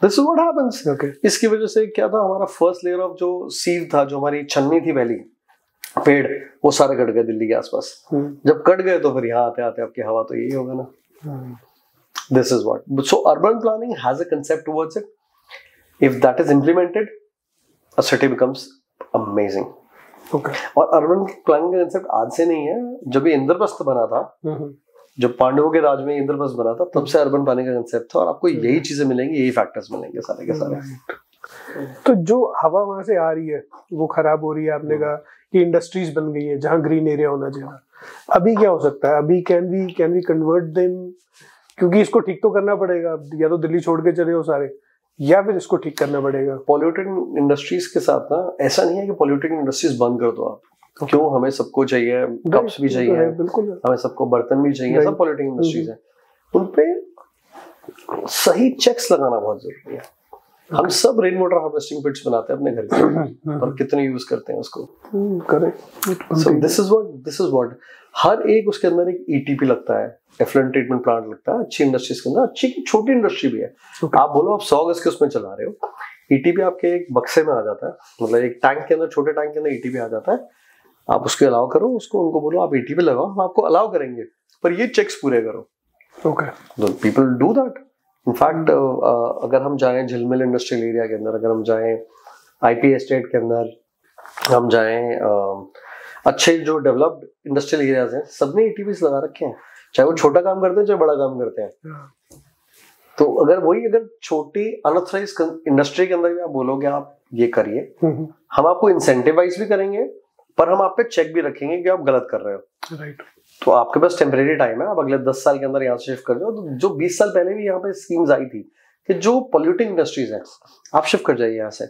This is what happens. इसकी वजह से क्या था, हमारा फर्स्ट लेयर ऑफ जो सीव था, जो हमारी छन्नी थी पहली, पेड़ वो सारे कट गए दिल्ली के आसपास। जब कट गए तो फिर यहाँ आते आते आपकी हवा तो यही होगा ना। This is what, so urban planning has a concept towards it, if that is implemented a city becomes amazing. और अर्बन प्लानिंग का कंसेप्ट आज से नहीं है, जब ये इंद्रप्रस्थ बना था, जब पांडवों के राज में इंद्रप्रस्थ बना था, तब से अर्बन प्लानिंग का कंसेप्ट था। और आपको यही चीजें मिलेंगी, यही फैक्टर्स मिलेंगे सारे के सारे। तो जो हवा वहां से आ रही है वो खराब हो रही है, आपने कहा कि इंडस्ट्रीज बन गई है जहाँ ग्रीन एरिया होना चाहिए, अभी क्या हो सकता है? अभी कैन वी कन्वर्ट देम, क्योंकि इसको ठीक तो करना पड़ेगा, या तो दिल्ली छोड़ के चले हो सारे, या फिर इसको ठीक करना पड़ेगा। पॉल्यूटेड इंडस्ट्रीज के साथ ना ऐसा नहीं है कि पॉल्यूटेड इंडस्ट्रीज बंद कर दो आप। क्यों, हमें सबको चाहिए, कप्स भी चाहिए, हमें सबको बर्तन भी चाहिए, सब पॉल्यूटेड इंडस्ट्रीज है। उनपे सही चेक्स लगाना बहुत जरूरी है। हम सब रेन वाटर हार्वेस्टिंग पिट्स बनाते हैं अपने घर के, पर कितने यूज करते हैं उसको? Correct. So this is what हर एक उसके अंदर एक ईटीपी लगता है, एफ्लुएंट ट्रीटमेंट प्लांट लगता है अच्छी इंडस्ट्रीज के अंदर। अच्छी छोटी इंडस्ट्री भी है, आप बोलो आप 100 गज के उसमें चला रहे हो, ईटीपी आपके एक बक्से में आ जाता है, मतलब एक टैंक के अंदर, छोटे टैंक के अंदर ईटीपी आ जाता है। आप उसको अलाउ करो, उसको उनको बोलो आप ईटीपी लगाओ, हम आपको अलाउ करेंगे, पर ये चेक्स पूरे करो। Okay, people do that. In fact अगर हम जाएं झिलमिल इंडस्ट्रियल एरिया के अंदर, अगर हम जाएं आईपी एस्टेट के अंदर, हम जाएं अच्छे जो डेवलप्ड इंडस्ट्रियल एरियाज हैं, सबने ईटीपीस लगा रखे हैं, चाहे वो छोटा काम करते हैं चाहे बड़ा काम करते हैं। तो अगर छोटी अनऑथराइज इंडस्ट्री के अंदर भी आप बोलोगे आप ये करिए, हम आपको इंसेंटिवाइज भी करेंगे, पर हम आप पे चेक भी रखेंगे कि आप गलत कर रहे हो। राइट। तो आपके पास टेम्परेरी टाइम है, आप अगले 10 साल के अंदर यहाँ से शिफ्ट कर जाओ। तो जो 20 साल पहले भी यहाँ पे स्कीम्स आई थी कि जो पोल्यूटिंग इंडस्ट्रीज हैं आप शिफ्ट कर जाइए यहाँ से,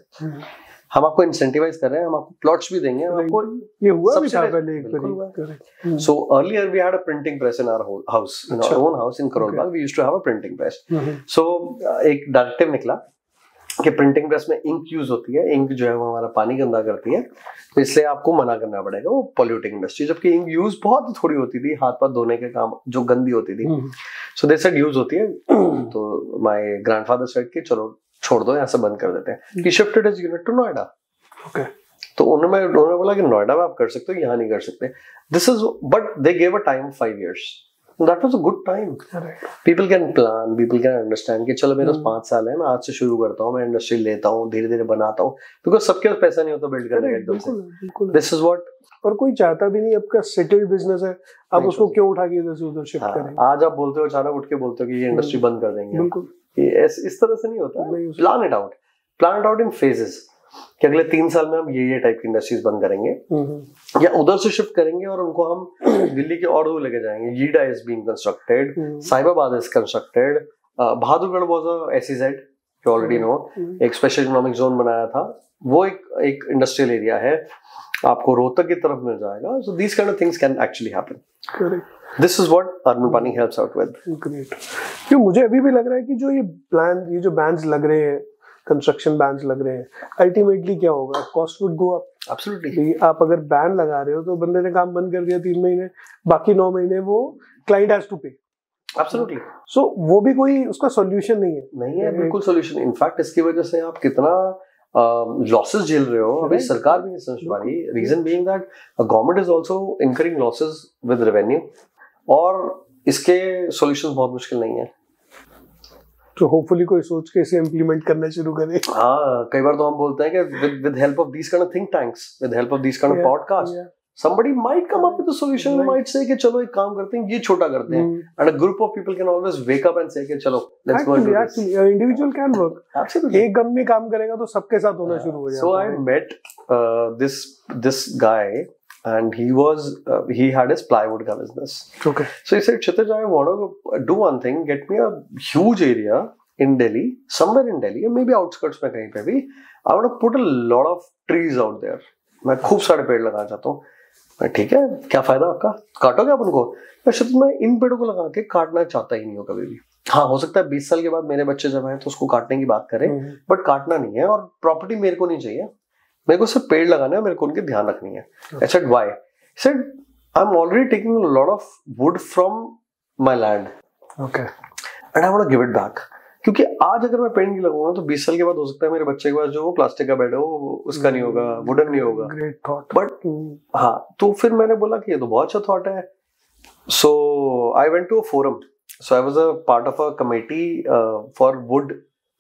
हम आपको इंसेंटिवाइज कर रहे हैं, हम आपको प्लॉट्स भी देंगे, हम आपको ये हुआ भी था पहले। So earlier we had a printing press in our house, in our own house in Karol Bagh, we used to have a printing press. So एक डायरेक्टिव निकला कि प्रिंटिंग प्रेस में इंक यूज होती है, इंक जो है वो हमारा पानी गंदा करती है, तो इसलिए आपको मना करना पड़ेगा वो पॉल्यूटिंग इंडस्ट्री। जबकि इंक यूज बहुत थोड़ी होती थी, हाथ पाथ धोने के काम जो गंदी होती थी, सो दे सेड यूज होती है। तो माय ग्रैंडफादर सेड कि चलो छोड़ दो, यहाँ से बंद कर देते हैं। He shifted his unit to Noida. Okay, तो उन्होंने बोला कि नोएडा में आप कर सकते हो, यहाँ नहीं कर सकते। This is, but they gave a time 5 years. That was a good time. People can plan, people can understand कि चलो मेरे पास 5 साल है, मैं आज से शुरू करता हूँ, मैं इंडस्ट्री लेता हूँ, धीरे धीरे बनाता हूँ, बिकॉज सबके पास पैसा नहीं होता बिल्ड करने का एकदम से। दिस इज व्हाट, और कोई चाहता भी नहीं, आपका सेटल्ड बिजनेस है, आप उसको क्यों उठा के इधर से उधर शिफ्ट करें। आज आप बोलते हो, अचानक उठ के बोलते हो कि ये इंडस्ट्री बंद कर देंगे, बिल्कुल इस तरह से नहीं होता। Plan it out in phases कि अगले 3 साल में हम ये टाइप की इंडस्ट्रीज बंद करेंगे, या उधर से शिफ्ट करेंगे और उनको हम दिल्ली के और दूर लेके जाएंगे। YEIDA is being constructed, Sahibabad is constructed, Bahadurgarh was a SEZ, you already no, एक स्पेशल इकोनॉमिक जोन बनाया था, वो एक इंडस्ट्रियल एरिया है, आपको रोहतक की तरफ मिल जाएगा। So these kind of things can actually happen. This is what urban planning helps out with. Great. क्यों मुझे अभी भी लग रहा है कि जो ये जो बैंस लग रहे हैं, कंस्ट्रक्शन बैंस लग रहे हैं, अल्टीमेटली क्या होगा? Cost would go up. Absolutely. आप अगर बैन लगा रहे हो तो बंदे ने काम बंद कर दिया 3 महीने, बाकी 9 महीने वो क्लाइंट हैज टू पे। एब्सोल्युटली। सो वो भी कोई उसका सॉल्यूशन नहीं है। बिल्कुल सॉल्यूशन। इनफैक्ट इसकी वजह से आप कितना लॉसेस झेल रहे हो, अभी सरकार भी नहीं समझ पा रही। Reason being that government is also incurring losses with revenue, और इसके सॉल्यूशंस बहुत मुश्किल नहीं है। तो होपफुली कोई सोच के इसे इम्प्लीमेंट करना शुरू करे। हाँ, कई बार तो हम बोलते हैं कि with help of these kind of think tanks, with help of these kind of podcasts, somebody might come up with a solution, might say कि चलो एक काम करते हैं, ये छोटा करते हैं, and a group of people can always wake up and say कि चलो let's go and do this. Individual can work. Absolutely. एक कंपनी काम करेगा तो सबके साथ होना शुरू हो जाएगा। So I met this guy, and he had his plywood ka business. Okay. So he said, Kshitij, I want to do one thing, get me a huge area in Delhi, somewhere in Delhi, or maybe outskirts में कहीं पे भी, I want to put a lot of trees out there. मैं खूब सारे पेड़ लगाना चाहता हूँ। मैं ठीक है, क्या फायदा आपका, काटोगे आप उनको? क्षितिज, मैं इन पेड़ों को लगा के काटना चाहता ही नहीं हूँ कभी भी। हाँ, हो सकता है 20 साल के बाद मेरे बच्चे जब आए तो उसको काटने की बात करें, बट काटना नहीं है, और प्रॉपर्टी मेरे को नहीं चाहिए, मेरे को सिर्फ पेड़ लगाना है, मेरे को उनकी ध्यान रखनी है। I said, why? He said, I'm already taking a lot of wood from my land. Okay. And I want to give it back. क्योंकि आज अगर मैं पेड़ नहीं लगाऊंगा तो 20 साल के बाद हो सकता है मेरे बच्चे के पास जो प्लास्टिक का बेड है वो उसका नहीं होगा, वुडन नहीं होगा। Great thought. बट हाँ, तो फिर मैंने बोला कि ये तो बहुत अच्छा थॉट है। So I went to a forum, so I was a part of a committee for wood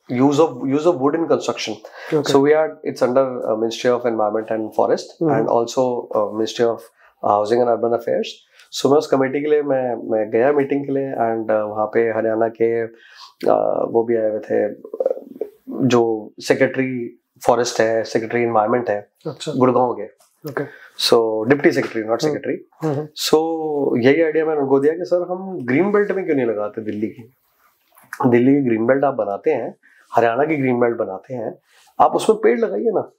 use of wood in construction. Okay. So it's under Ministry of Environment and Forest and also Ministry of Housing and Urban Affairs. So मैं उस committee के लिए मैं गया meeting के लिए, and वहाँ पे हरियाणा के वो भी आए हुए थे, जो सेक्रेटरी फॉरेस्ट है, सेक्रेटरी एनवायरनमेंट है, गुड़गांव के। okay. So deputy secretary, not secretary. So यही आइडिया मैंने उनको दिया कि सर हम ग्रीन बेल्ट में क्यों नहीं लगाते दिल्ली की ग्रीन बेल्ट आप बनाते हैं, हरियाणा की ग्रीन बेल्ट बनाते हैं, आप उसमें पेड़ लगाइए ना,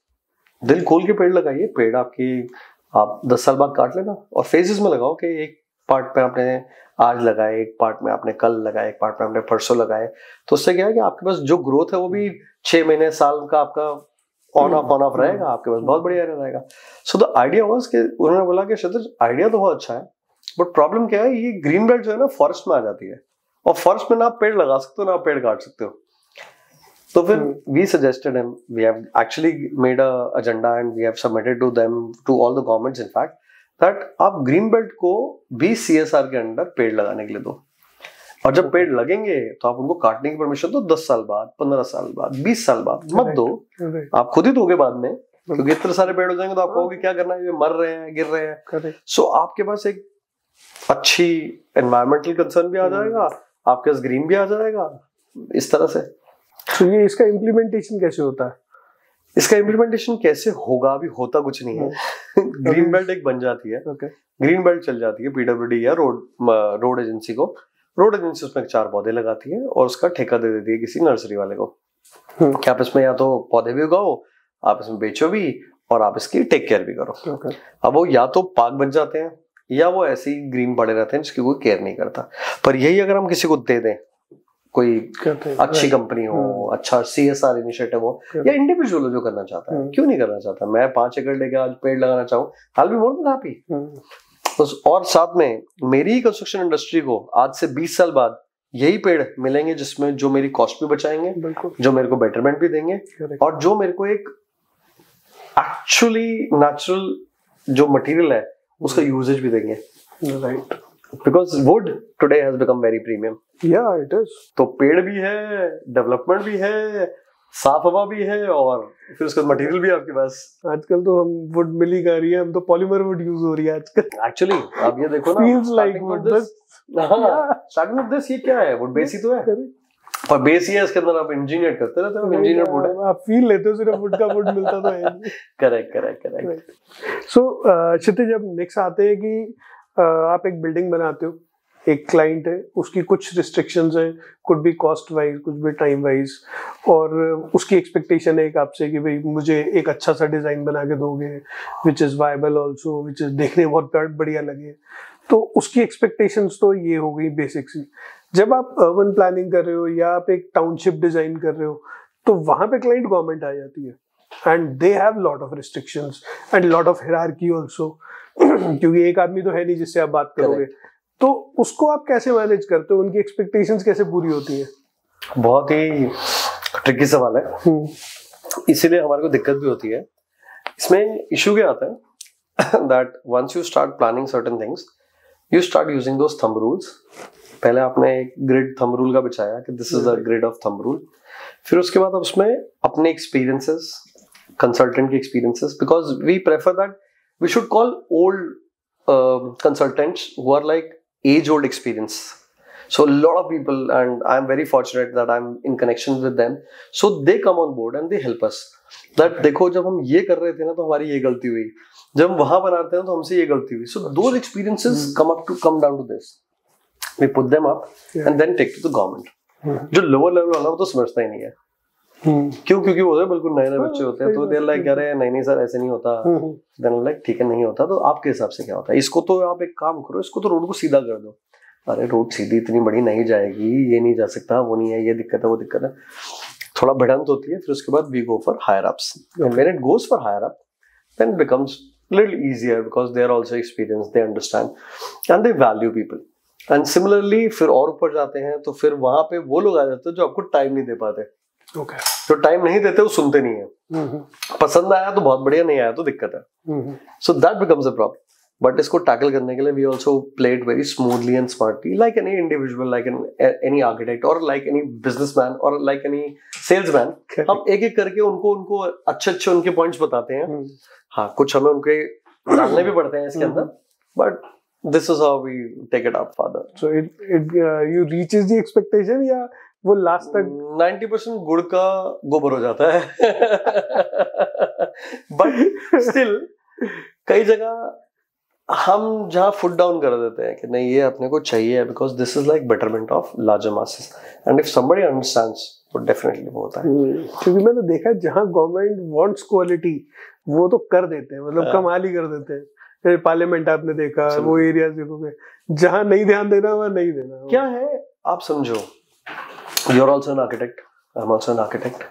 दिल खोल के पेड़ लगाइए। पेड़ आप 10 साल बाद काट लेना और फेजेस में लगाओ कि एक पार्ट पे आपने आज लगाए, एक पार्ट में आपने कल लगाए, एक पार्ट में आपने परसों लगाए। तो उससे क्या है कि आपके पास जो ग्रोथ है वो भी 6 महीने साल का आपका ऑन ऑफ रहेगा, आपके पास बहुत बढ़िया रहेगा। सो द आइडिया वाज कि उन्होंने बोला कि क्षितिज आइडिया तो बहुत अच्छा है, बट प्रॉब्लम क्या है, ये ग्रीन बेल्ट जो है ना फॉरेस्ट में आ जाती है, और फॉरेस्ट में ना आप पेड़ लगा सकते हो ना आप पेड़ काट सकते हो। तो फिर we suggested him, we have actually made a agenda and we have submitted to them, to all the governments in fact, that आप ग्रीन बेल्ट को भी CSR के अंडर पेड़ लगाने के लिए दो, और जब पेड़ लगेंगे तो आप उनको काटने की परमिशन दो 10 साल बाद, 15 साल बाद, 20 साल बाद मत दो। आप खुद ही दोगे बाद में, क्योंकि इतने सारे पेड़ हो जाएंगे तो आप कहोगे क्या करना है, ये मर रहे हैं, गिर रहे हैं। सो आपके पास एक अच्छी एनवायरमेंटल कंसर्न भी आ जाएगा, आपके पास ग्रीन भी आ जाएगा, इस तरह से। तो ये इसका इम्प्लीमेंटेशन कैसे होता है? इसका इम्प्लीमेंटेशन कैसे होगा, अभी होता कुछ नहीं है। ग्रीन बेल्ट एक बन जाती है, ग्रीन बेल्ट चल जाती है PWD या रोड एजेंसी को, रोड एजेंसी उसमें 4 पौधे लगाती है और उसका ठेका दे देती है किसी नर्सरी वाले को कि आप इसमें या तो पौधे भी उगाओ, आप इसमें बेचो भी, और आप इसकी टेक केयर भी करो। अब वो या तो पार्क बन जाते हैं या वो ऐसे ही ग्रीन पड़े रहते हैं जिसकी कोई केयर नहीं करता। पर यही अगर हम किसी को दे दें, कोई अच्छी कंपनी हो, अच्छा CSR इनिशिएटिव हो, या इंडिविजुअल हो जो करना चाहता है, क्यों नहीं करना चाहता। मैं 5 एकड़ लेके आज पेड़ लगाना चाहूँ, I'll be more than happy। और साथ में मेरी कंस्ट्रक्शन इंडस्ट्री को आज से 20 साल बाद यही पेड़ मिलेंगे जिसमें जो मेरी कॉस्ट भी बचाएंगे, जो मेरे को बेटरमेंट भी देंगे, और जो मेरे को एक एक्चुअली नेचुरल जो मटेरियल है उसका यूजेज भी देंगे। Right, because wood today has become very premium। Yeah, it is। तो पेड़ भी है, डेवलपमेंट भी है, साफ हवा भी है, और फिर उसका मटेरियल भी आपके पास। आजकल तो हम वुड मिल ही कर रही है, हम तो पॉलीमर वुड यूज हो रही है आजकल। एक्चुअली आप ये देखो ना, feels like wood। Starting of this ये क्या है, वुड बेस ही तो है, पर बेस ही है, इसके अंदर आप इंजीनियर करते रहते हो, इंजीनियर वुड है, आप फील लेते हो सिर्फ वुड का, वुड मिलता तो है। करेक्ट। सो क्षितिज, जब नेक्स्ट आते हैं कि आप एक बिल्डिंग बनाते हो, एक क्लाइंट है, उसकी कुछ रिस्ट्रिक्शंस है, कुड भी कॉस्ट वाइज, कुछ भी टाइम वाइज, और उसकी एक्सपेक्टेशन है एक आपसे कि भाई मुझे एक अच्छा सा डिजाइन बना के दोगे which is viable also, which is देखने में बहुत बढ़िया लगे। तो उसकी एक्सपेक्टेशंस तो ये हो गई बेसिक सी। जब आप अर्बन प्लानिंग कर रहे हो या आप एक टाउनशिप डिजाइन कर रहे हो, तो वहां पे क्लाइंट गवर्नमेंट आ जाती है, and they have lot of restrictions and lot of hierarchy also, क्योंकि एक आदमी तो है नहीं जिससे आप बात करोगे। तो उसको आप कैसे मैनेज करते हो, उनकी एक्सपेक्टेशंस कैसे पूरी होती है? बहुत ही ट्रिकी सवाल है, इसीलिए हमारे को दिक्कत भी होती है। इसमें इशू क्या आता है that once you start planning certain things, you start using those thumb rules. पहले आपने एक ग्रिड थंब रूल का बिछाया कि this is the grid of thumb rule, फिर उसके बाद आप उसमें अपने एक्सपीरियंसेस, कंसल्टेंट के experiences, because we prefer that we should call old consultants who are like age-old experience. So a lot of people, and I'm very fortunate that I'm in connection with them. So they come on board and they help us. That देखो जब हम ये कर रहे थे ना तो हमारी ये गलती हुई, जब हम वहां बनाते हैं तो हमसे ये गलती हुई. So those experiences come down to this. We put them up and then take to the government. जो lower level वाला वो तो समझता ही नहीं है. क्यों? क्योंकि वो बिल्कुल नए नए बच्चे होते हैं तो देर लाइक अरे नहीं सर ऐसे नहीं होता. देन लाइक ठीक है नहीं होता तो आपके हिसाब से क्या होता है, इसको तो आप एक काम करो, इसको तो रोड को सीधा कर दो. अरे रोड सीधी इतनी बड़ी नहीं जाएगी, ये नहीं जा सकता, वो नहीं है, ये दिक्कत है, वो दिक्कत है. थोड़ा भिड़ंत होती है. फिर उसके बाद we go for higher ups. When it goes for higher up then it becomes little easier because they are also experienced, they understand and they value people. And similarly फिर और ऊपर जाते हैं तो फिर वहां पे वो लोग आ जाते हैं जो आपको टाइम नहीं दे पाते। Okay. जो टाइम नहीं देते वो सुनते नहीं है। पसंद आया तो बहुत बढ़िया, नहीं आया तो दिक्कत है। So that becomes a problem. But इसको टैकल करने के लिए we also play it very smoothly and smartly, like any individual, like any architect और लाइक एनी बिजनेसमैन और लाइक एनी सेल्समैन। हम एक एक करके उनको अच्छे अच्छे उनके पॉइंट्स बताते हैं। हाँ, कुछ हमें उनके डालने भी पड़ते हैं इसके अंदर, but this is how we take it up further. So it you reaches the expectation या वो लास्ट तक 90% गुड़ का गोबर हो जाता है। बट स्टिल कई जगह हम जहाँ फुट डाउन कर देते हैं कि नहीं ये अपने को चाहिए because this is like betterment of larger masses, and if somebody understands तो डेफिनेटली वो होता है। क्योंकि मैंने देखा है जहाँ गवर्नमेंट वांट्स क्वालिटी वो तो कर देते हैं, मतलब कमाल ही कर देते हैं। पार्लियामेंट आपने देखा, वो एरियाज देखोगे जहाँ नहीं ध्यान देना वहाँ नहीं देना। क्या है आप समझो, you are also an architect, I am also an architect.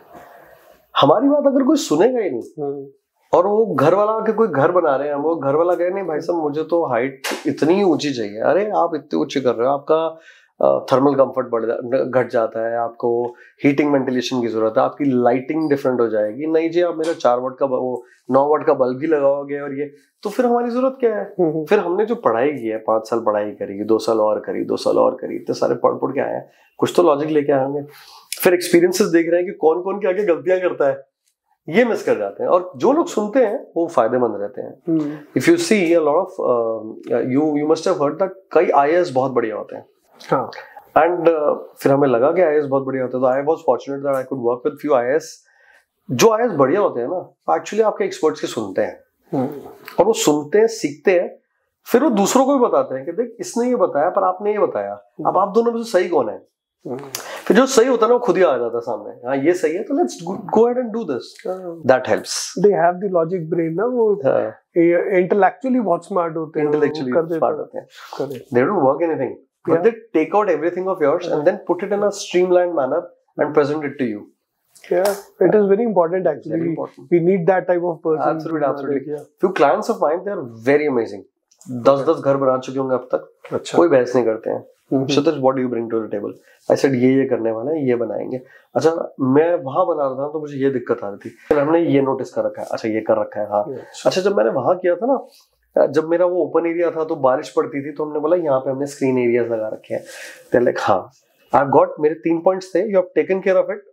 हमारी बात अगर कोई सुनेगा ही नहीं और वो घर वाला आके कोई घर बना रहे हैं, वो घर वाला कहे नहीं भाई साहब मुझे तो हाइट इतनी ऊंची चाहिए, अरे आप इतनी ऊंची कर रहे हो, आपका थर्मल कंफर्ट घट जाता है, आपको हीटिंग वेंटिलेशन की जरूरत है, आपकी लाइटिंग डिफरेंट हो जाएगी, नहीं जी आप मेरा 4 वाट का वो 9 वाट का बल्ब भी लगाओगे और ये तो फिर हमारी जरूरत क्या है? फिर हमने जो पढ़ाई की है 5 साल पढ़ाई करी, 2 साल और करी, 2 साल और करी, इतने सारे पढ़ के आए हैं, कुछ तो लॉजिक लेके आएंगे। फिर एक्सपीरियंसेस देख रहे हैं कि कौन कौन क्या क्या गलतियां करता है, ये मिस कर जाते हैं। और जो लोग सुनते हैं वो फायदेमंद रहते हैं। If you see a lot of you must have heard that कई आईएएस बहुत बढ़िया होते हैं। एंड फिर हमें लगा कि आईएएस बहुत बढ़िया होते हैं, तो I was fortunate that I could work with few IAS. जो आईएएस बढ़िया होते हैं ना एक्चुअली आपके एक्सपर्ट्स के सुनते हैं और वो सुनते हैं, सीखते हैं, फिर वो दूसरों को भी बताते हैं कि देख इसने ये बताया पर आपने ये बताया, अब आप दोनों में से सही कौन है? फिर जो सही होता है ना वो खुद ही आ जाता है सामने, हाँ ये सही है तो let's go ahead and do this. That helps. They have the logic brain ना, वो इंटेलेक्चुअली बहुत स्मार्ट होते हैं, इंटेलेक्चुअली स्मार्ट होते हैं। They don't work anything but they take out everything of yours and then put it in a streamlined manner and present it to you. Yeah, it is very important actually. Very important. We need that type of person. Absolutely. Few clients of mine, they are very amazing. 10 घर बना चुके होंगे अब तक। अच्छा। कोई बहस नहीं करते हैं। Shatish, what do you bring to the table? I said ये करने वाला है, ये बनाएंगे। अच्छा मैं वहाँ बना रहा था तो मुझे ये दिक्कत आ रही थी, फिर हमने ये नोटिस कर रखा है, अच्छा ये कर रखा है, हाँ। अच्छा जब मैंने वहाँ किया था ना, जब मेरा वो ओपन एरिया था तो बारिश पड़ती थी तो हमने बोला यहाँ पे हमने स्क्रीन एरियाज लगा रखे हैं। They're like हाँ, I've got मेरे 3 पॉइंट्स थे, you have taken care of it.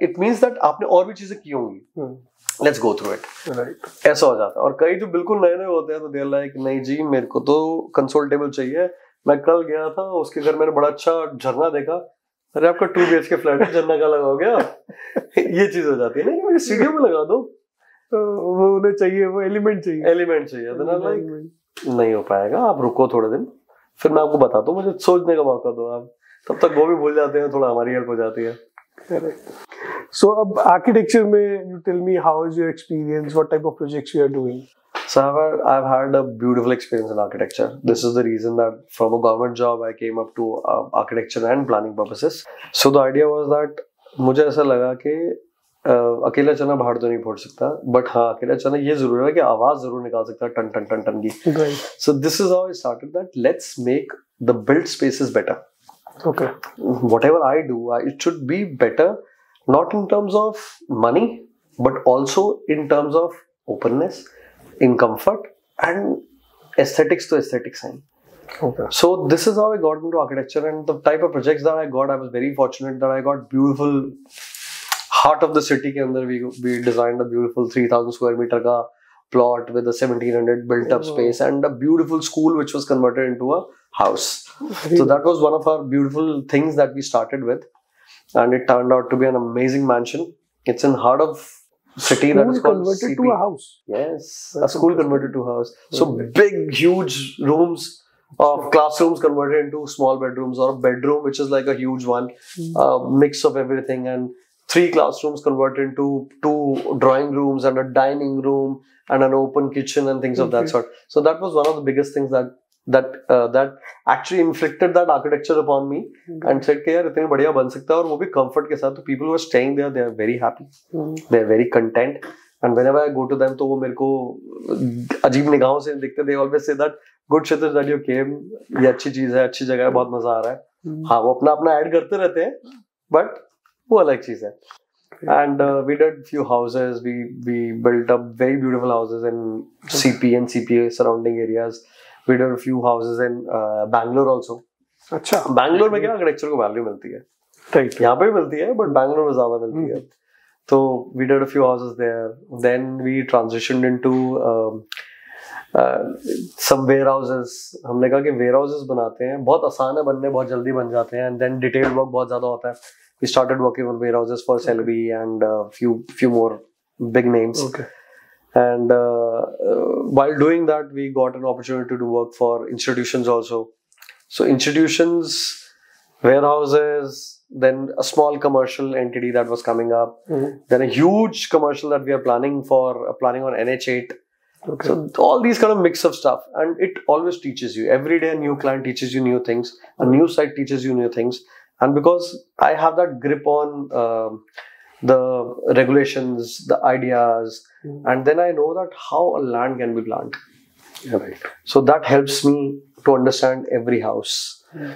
It means that आपने और भी चीजें की होंगी, let's go through it. Right, ऐसा हो जाता है। और कई जो बिल्कुल नए नए होते हैं तो देर लाइक नहीं जी मेरे को तो कंसोल टेबल चाहिए। मैं कल गया था उसके घर, मैंने बड़ा अच्छा झरना देखा, अरे आपका 2 BHK फ्लैट है, झरना का लगाओगे आप? ये चीज हो जाती है ना कि मुझे सीढ़ियों में लगा दो, वो उन्हें चाहिए, वो एलिमेंट चाहिए तो लाइक नहीं हो पाएगा, आप रुको थोड़े दिन, फिर मैं आपको बताता हूँ, मुझे सोचने का मौका दो आप। तब तक वो भी भूल जाते हैं, थोड़ा हमारी हेल्प हो जाती है। Correct. So, architecture में, you tell me how is your experience? What type of projects you are doing? So I've had a beautiful experience in architecture. This is the reason that from a government job I came up to architecture and planning purposes. So the idea was that मुझे ऐसा लगा कि अकेला चना भाड़ तो नहीं फोड़ सकता, बट हाँ अकेला चना ये जरूर है कि आवाज जरूर निकाल सकता है, टन टन टन टन की। So this is how I started that let's make the built spaces better. Okay. Whatever I do, it should be better, not in terms of money, but also in terms of openness, in comfort, and aesthetics to aesthetics. Okay. So this is how I got into architecture, and the type of projects that I got, I was very fortunate that I got beautiful heart of the city के अंदर we designed a beautiful 3000 square meter का plot with a 1700 built up space and a beautiful school which was converted into a house. So that was one of our beautiful things that we started with, and it turned out to be an amazing mansion. It's in heart of city that is called converted CP. to a house. Yes, a school converted to a house. So big, huge rooms of classrooms converted into small bedrooms, or a bedroom which is like a huge one, mix of everything, and 3 classrooms converted into 2 drawing rooms and a dining room and an open kitchen and things of that sort. So that was one of the biggest things that actually inflicted that architecture upon me and said कि यार इतनी बढ़िया बन सकता है और वो भी comfort के साथ। तो people who are staying there, they are very happy, they are very content, and whenever I go to them तो वो मेरे को अजीब निगाहों से दिखते, they always say that good Kshitij that you came, ये अच्छी चीज है, अच्छी जगह है, बहुत मजा आ रहा है। हाँ वो अपना अपना ऐड करते रहते हैं बट वो अलग चीज है। And we did few houses. We built up very beautiful houses in CP and CPA surrounding areas. We did a few houses in Bangalore also. अच्छा, बैंगलोर में क्या आर्किटेक्चर को वैल्यू मिलती है, राइट, यहाँ पे भी मिलती है बट बैंगलोर में ज्यादा मिलती है। तो we did a few houses there. Then we transitioned into some warehouses. हमने कहा कि warehouses बनाते हैं, बहुत आसान है बनने, बहुत जल्दी बन जाते हैं, and then detailed work बहुत ज्यादा होता है। We started working on warehouses for Selby and few more big names. Okay. And while doing that, we got an opportunity to work for institutions also. So institutions, warehouses, then a small commercial entity that was coming up, then a huge commercial that we are planning on NH8. Okay. So all these kind of mix of stuff, and it always teaches you. Every day a new client teaches you new things, a new site teaches you new things. And because I have that grip on the regulations, the ideas, and then I know that how a land can be planned. Yeah, right. So that helps me to understand every house.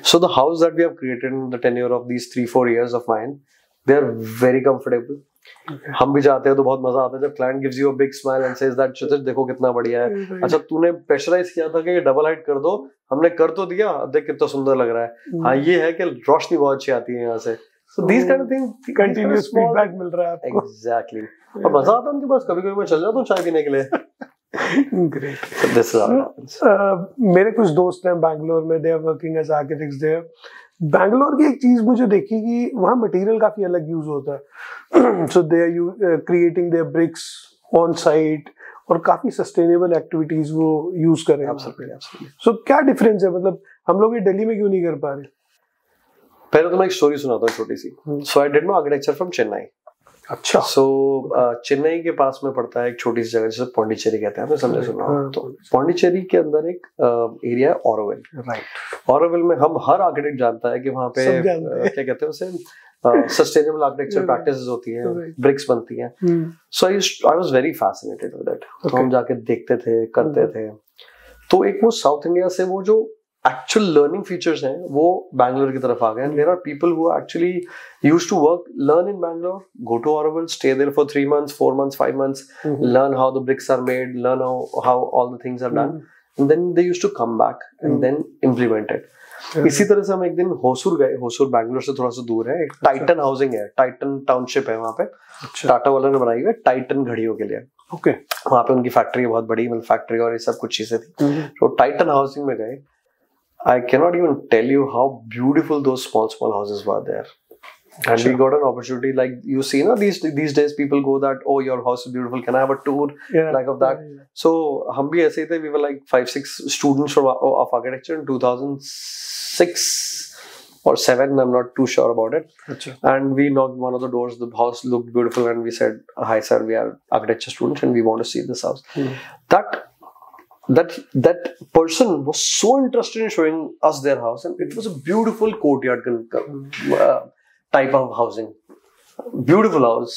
So the house that we have created in the tenure of these 3-4 years of mine, they are very comfortable. हम भी जाते हैं तो बहुत मजा आता है जब client gives you a big smile and says that Kshitij देखो कितना बढ़िया है, अच्छा तूने प्रेशराइज किया था कि ये डबल हाइट कर दो, हमने कर तो दिया, देख कितना सुंदर लग रहा है। हाँ ये है कि रोशनी बहुत अच्छी आती है यहाँ से। So these kind of things, continuous feedback मिल रहा है आपको। Exactly. और मजा आता है उनके पास, कभी-कभी मैं चल जाता हूँ चाय पीने के लिए। Great. So this is how it happens. मेरे कुछ दोस्त हैं बैंगलोर में, they are working as architects there. Bangalore की एक चीज मुझे देखी कि वहाँ मटेरियल काफी अलग यूज होता है। So they are creating their bricks on site और काफी सस्टेनेबल एक्टिविटीज वो यूज कर रहे हैं। सो क्या डिफरेंस है, मतलब हम लोग ये दिल्ली में क्यों नहीं कर पा रहे? पहले तो मैं एक स्टोरी सुनाता हूँ छोटी सी। So I did my architecture from Chennai. अच्छा। सो चेन्नई के पास में पड़ता है एक छोटी सी जगह जिसे पौंडीचेरी कहते हैं, आपने समझे सुना हो? तो पौंडीचेरी के अंदर एक एरिया है ऑरोविल। राइट। ऑरोविल में हम हर आर्किटेक्ट जानता है कि वहाँ पे क्या कहते हैं उसे, सस्टेनेबल आर्किटेक्चर प्रैक्टिसेस होती हैं, ब्रिक्स बनती हैं। So I was very fascinated with it. तो हम जाके देखते थे, करते थे। तो एक वो साउथ इंडिया से वो जो एक्चुअल लर्निंग फीचर्स हैं वो बैंगलोर की तरफ आ गए। And there are people who actually used to work, learn in Bangalore, go to Auroville, stay there for 3 months, 4 months, 5 months, learn how the bricks are made, learn how all the things are done, and then they used to come back and then implement it. इसी तरह से हम एक दिन होसूर गए। होसूर बैंगलोर से थोड़ा सा दूर है, एक टाइटन हाउसिंग है, टाइटन टाउनशिप है वहाँ पे। टाटा वालों ने बनाई हुई है टाइटन घड़ियों के लिए। ओके। वहाँ पे उनकी फैक्ट्री बहुत बड़ी, मतलब फैक्ट्री और ये सब कुछ चीजें थी। तो टाइटन हाउसिंग में गए। I cannot even tell you how beautiful those small houses were there. And we got an opportunity, like you see, na, these days people go that, oh, your house is beautiful, can I have a tour? Like of that. So hum bhi aise hi the, we were like 5-6 students of architecture in 2006 or 7, I'm not too sure about it. And we knocked one of the doors, the house looked beautiful, and we said, hi sir, we are architecture students and we want to see this house. That person was so interested in showing us their house, and it was a beautiful courtyard type of housing, beautiful house.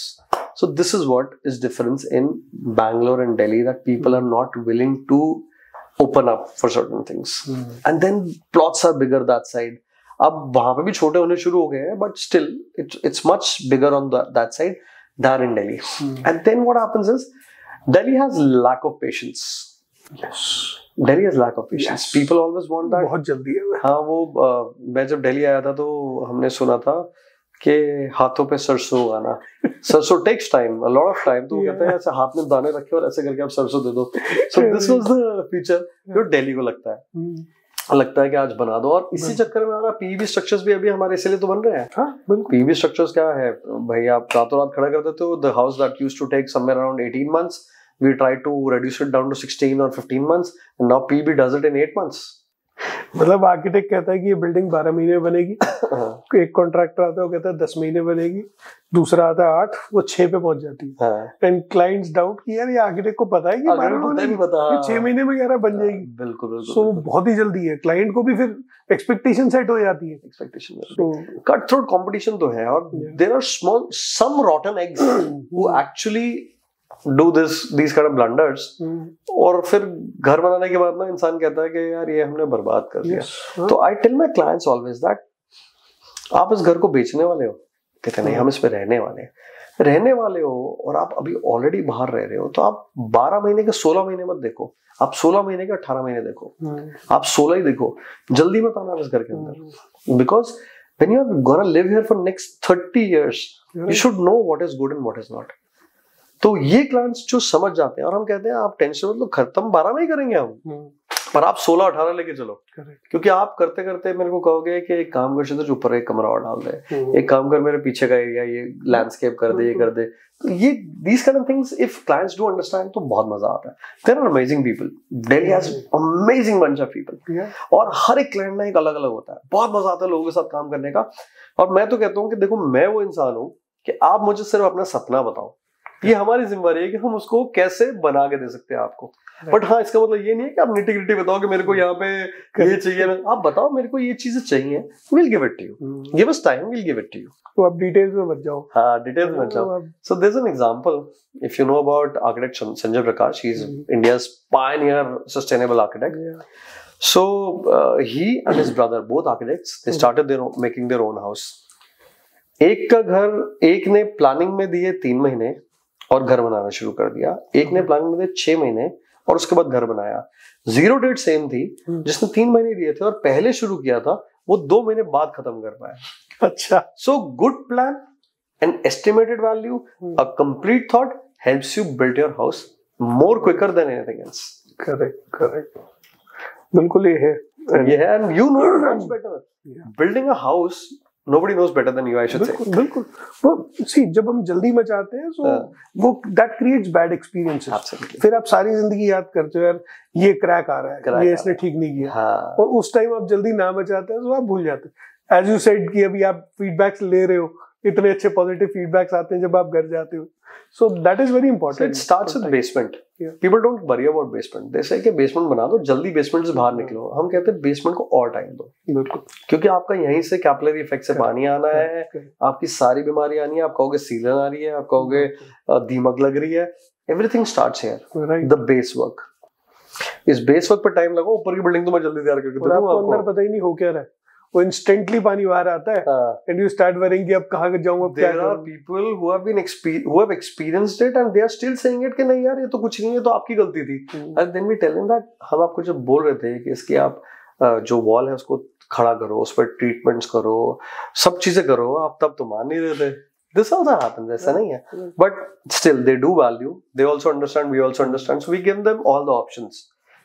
So this is what is difference in Bangalore and Delhi, that people are not willing to open up for certain things. And then plots are bigger that side. अब वहाँ पे भी छोटे होने शुरू हो गए हैं, but still it's much bigger on that side than in Delhi. And then what happens is Delhi has lack of patience. Yes. Delhi has lack of patience. Yes. People always want that. बहुत जल्दी है। हाँ वो मैं जब दिल्ली आया था तो हमने सुना था कि हाथों पे सरसों उगाना, सरसों takes time, a lot of time. तो कहते हैं ऐसे हाथ में दाने रखे और ऐसे करके आप सरसों दे दो। So this was the feature जो दिल्ली को लगता है कि आज बना दो। और इसी चक्कर में हमारा पीईबी स्ट्रक्चर्स भी अभी हमारे इसीलिए तो बन रहे हैं। हाँ बिल्कुल। पीईबी स्ट्रक्चर्स क्या है भाई, आप रातों रात खड़ा कर देते हो। The house that used to take somewhere around 18 months, we tried to reduce it down to 16 or 15 months, and now PB does it in 8 months. मतलब आर्किटेक्ट कहता है कि ये बिल्डिंग 12 महीने बनेगी, एक कॉन्ट्रैक्टर आता है वो कहता है 10 महीने बनेगी, दूसरा आता है 8, वो 6 पे पहुंच जाती है। एंड क्लाइंट्स डाउट कि यार ये आर्किटेक्ट को पता है कि 6 महीने में कह रहा बन जाएगी। बिल्कुल। सो बहुत ही जल्दी है, क्लाइंट को भी फिर एक्सपेक्टेशन सेट हो जाती है। So कट थ्रोट कंपटीशन तो है, और there are some rotten eggs who actually do these kind of blunders, और फिर घर बनाने के बाद ना इंसान कहता है कि यार ये हमने बर्बाद कर दिया। तो I tell my clients always that आप इस घर को बेचने वाले हो? कहते नहीं, हम इस पे रहने वाले हो और आप अभी ऑलरेडी बाहर रह रहे हो, तो आप 12 महीने के 16 महीने मत देखो, आप 16 महीने के 18 महीने देखो, आप 16 ही देखो, जल्दी मत आना इस घर के अंदर, because when you are gonna live here for next 30 years, you should know what is good and what is not. तो ये क्लाइंट्स जो समझ जाते हैं, और हम कहते हैं आप टेंशन मतलब खत्म 12 में ही करेंगे हम, पर आप 16-18 लेके चलो, क्योंकि आप करते करते मेरे को कहोगे कि एक काम कर जो ऊपर एक कमरा और डाल दे, एक काम कर मेरे पीछे का एरिया ये लैंडस्केप कर दे, ये कर दे। तो ये these kind of things if clients do understand तो बहुत मजा आता है। There are amazing people. Delhi has amazing bunch of people. और हर एक क्लाइंट ना एक अलग अलग होता है, बहुत मजा आता है लोगों के साथ काम करने का। और मैं तो कहता हूँ कि देखो मैं वो इंसान हूँ कि आप मुझे सिर्फ अपना सपना बताओ, ये हमारी जिम्मेदारी है कि हम उसको कैसे बना के दे सकते हैं आपको। बट हाँ, इसका मतलब ये नहीं है कि आप निटी ग्रिटी बताओ कि मेरे को यहाँ पे ये चाहिए, आप बताओ मेरे को ये चीजें चाहिए, we'll give it to you, give us time, we'll give it to you। तो आप डिटेल्स में मत जाओ। हाँ, डिटेल्स में मत जाओ। So there's an example, if you know about architect Sanjay Prakash, he's India's pioneer sustainable architect. So he and his brother, both architects, they started making their own house. एक का घर एक ने प्लानिंग में दिए 3 महीने और घर बनाना शुरू कर दिया, एक ने प्लानिंग में दिए 6 महीने और उसके बाद घर बनाया। जीरो डेट सेम थी, जिसने 3 महीने दिए थे और पहले शुरू किया था वो 2 महीने बाद खत्म कर पाया। अच्छा, so good plan and estimated value, a complete thought helps you build your house more quicker than anything else. Correct, बिल्कुल ये है and you know much better building a house, nobody knows better than you, I should say. बिल्कुल। वो सी जब हम जल्दी मचाते हैं तो वो that creates bad experiences. Absolutely. फिर आप सारी जिंदगी याद करते हो यार ये क्रैक आ रहा है, ये इसने ठीक नहीं किया। और उस टाइम आप जल्दी ना मचाते हैं तो आप भूल जाते हैं। As you said कि अभी आप फीडबैक्स ले रहे हो, इतने अच्छे पॉजिटिव फीडबैक्स आते हैं जब आप घर जाते हो। So that is very important. So it starts with basement. People don't worry about basement. They say कि basement बना दो, जल्दी basement से बाहर निकलो। हम कहते हैं basement को और टाइम दो, क्योंकि आपका यहीं से कैपिलरी इफेक्ट से पानी आना है, आपकी सारी बीमारी आनी है, आप कहोगे सीलन आ रही है, आप कहोगे दीमक लग रही है, everything starts here. The base work. इस बेस वर्क पर टाइम लगाओ, ऊपर की बिल्डिंग तो मैं जल्दी तैयार करके दूंगा। आपको अंदर पता ही नहीं हो क्या रहा है, वो इंस्टेंटली पानी बाहर आता है and you start worrying कि अब कहाँ जाऊँगा, क्या करूँ। There are people who have experienced it and they are still saying it कि नहीं यार ये तो कुछ नहीं है, तो आपकी गलती थी। And then we tell them that हम आपको जब बोल रहे थे कि इसकी आप जो वॉल है उसको खड़ा करो, उस पर ट्रीटमेंट्स करो, सब चीजें करो, आप तब तो मान नहीं रहे थे। This also happens, ऐसा नहीं है। But still they do value, they also understand, we also understand, so we give them all the options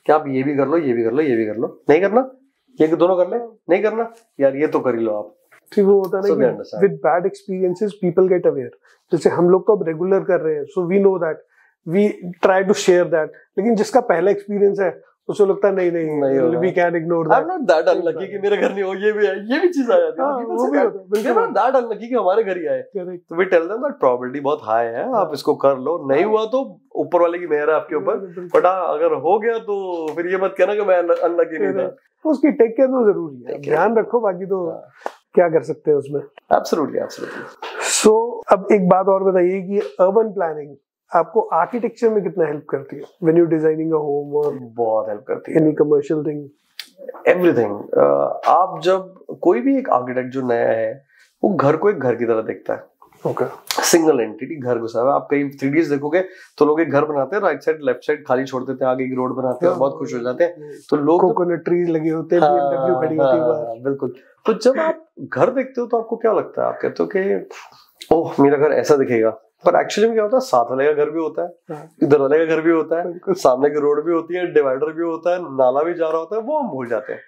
कि आप ये भी कर लो, ये भी कर लो, ये भी कर लो, नहीं करना ये दोनों कर ले, नहीं करना यार ये तो कर ही लो आप। ठीक वो होता है ना कि with bad experiences people get aware। जैसे हम लोग तो अब रेगुलर कर रहे हैं, so we know that, we try to share that। लेकिन जिसका पहला एक्सपीरियंस है उसको लगता है नहीं we can ignore that। I'm not that unlucky कि मेरे घर नहीं हो, ये भी चीज आ जाती है। वो भी होता है, I'm not that unlucky कि हमारे घर ही आए। तो we tell them that probability बहुत हाई है, आप इसको कर लो, नहीं हुआ तो ऊपर वाले की मेहर है आपके ऊपर, बट अगर हो गया तो फिर ये मत कहना कि मैं अनलकी नहीं था। उसकी टेक केयर तो जरूरी है, ध्यान रखो, बाकी तो क्या कर सकते हैं उसमें। Absolutely. So अब एक बात और बताइए कि अर्बन प्लानिंग आपको आर्किटेक्चर में कितना हेल्प करती है when you designing a home, और बहुत हेल्प करती है। Any commercial thing, everything. आप जब कोई भी एक आर्किटेक्ट जो नया है वो घर को एक घर की तरह देखता है। ओके, सिंगल एंटिटी घर घुसा हुआ। आप कहीं 3Ds देखोगे तो लोग एक घर बनाते हैं, राइट साइड लेफ्ट साइड खाली छोड़ देते हैं, आगे की रोड बनाते हैं और बहुत खुश हो जाते हैं। तो लोग कोकोनट ट्रीज लगे होते हैं, BMW खड़ी होती है बाहर। बिल्कुल। तो जब आप घर देखते हो तो आपको क्या लगता है? आप कहते हो कि ओह मेरा घर ऐसा दिखेगा, पर एक्चुअली में क्या होता है, साथ वाले का घर भी होता है, इधर वाले का घर भी होता है, सामने की रोड भी होती है, डिवाइडर भी होता है, नाला भी जा रहा होता है, वो हम भूल जाते हैं।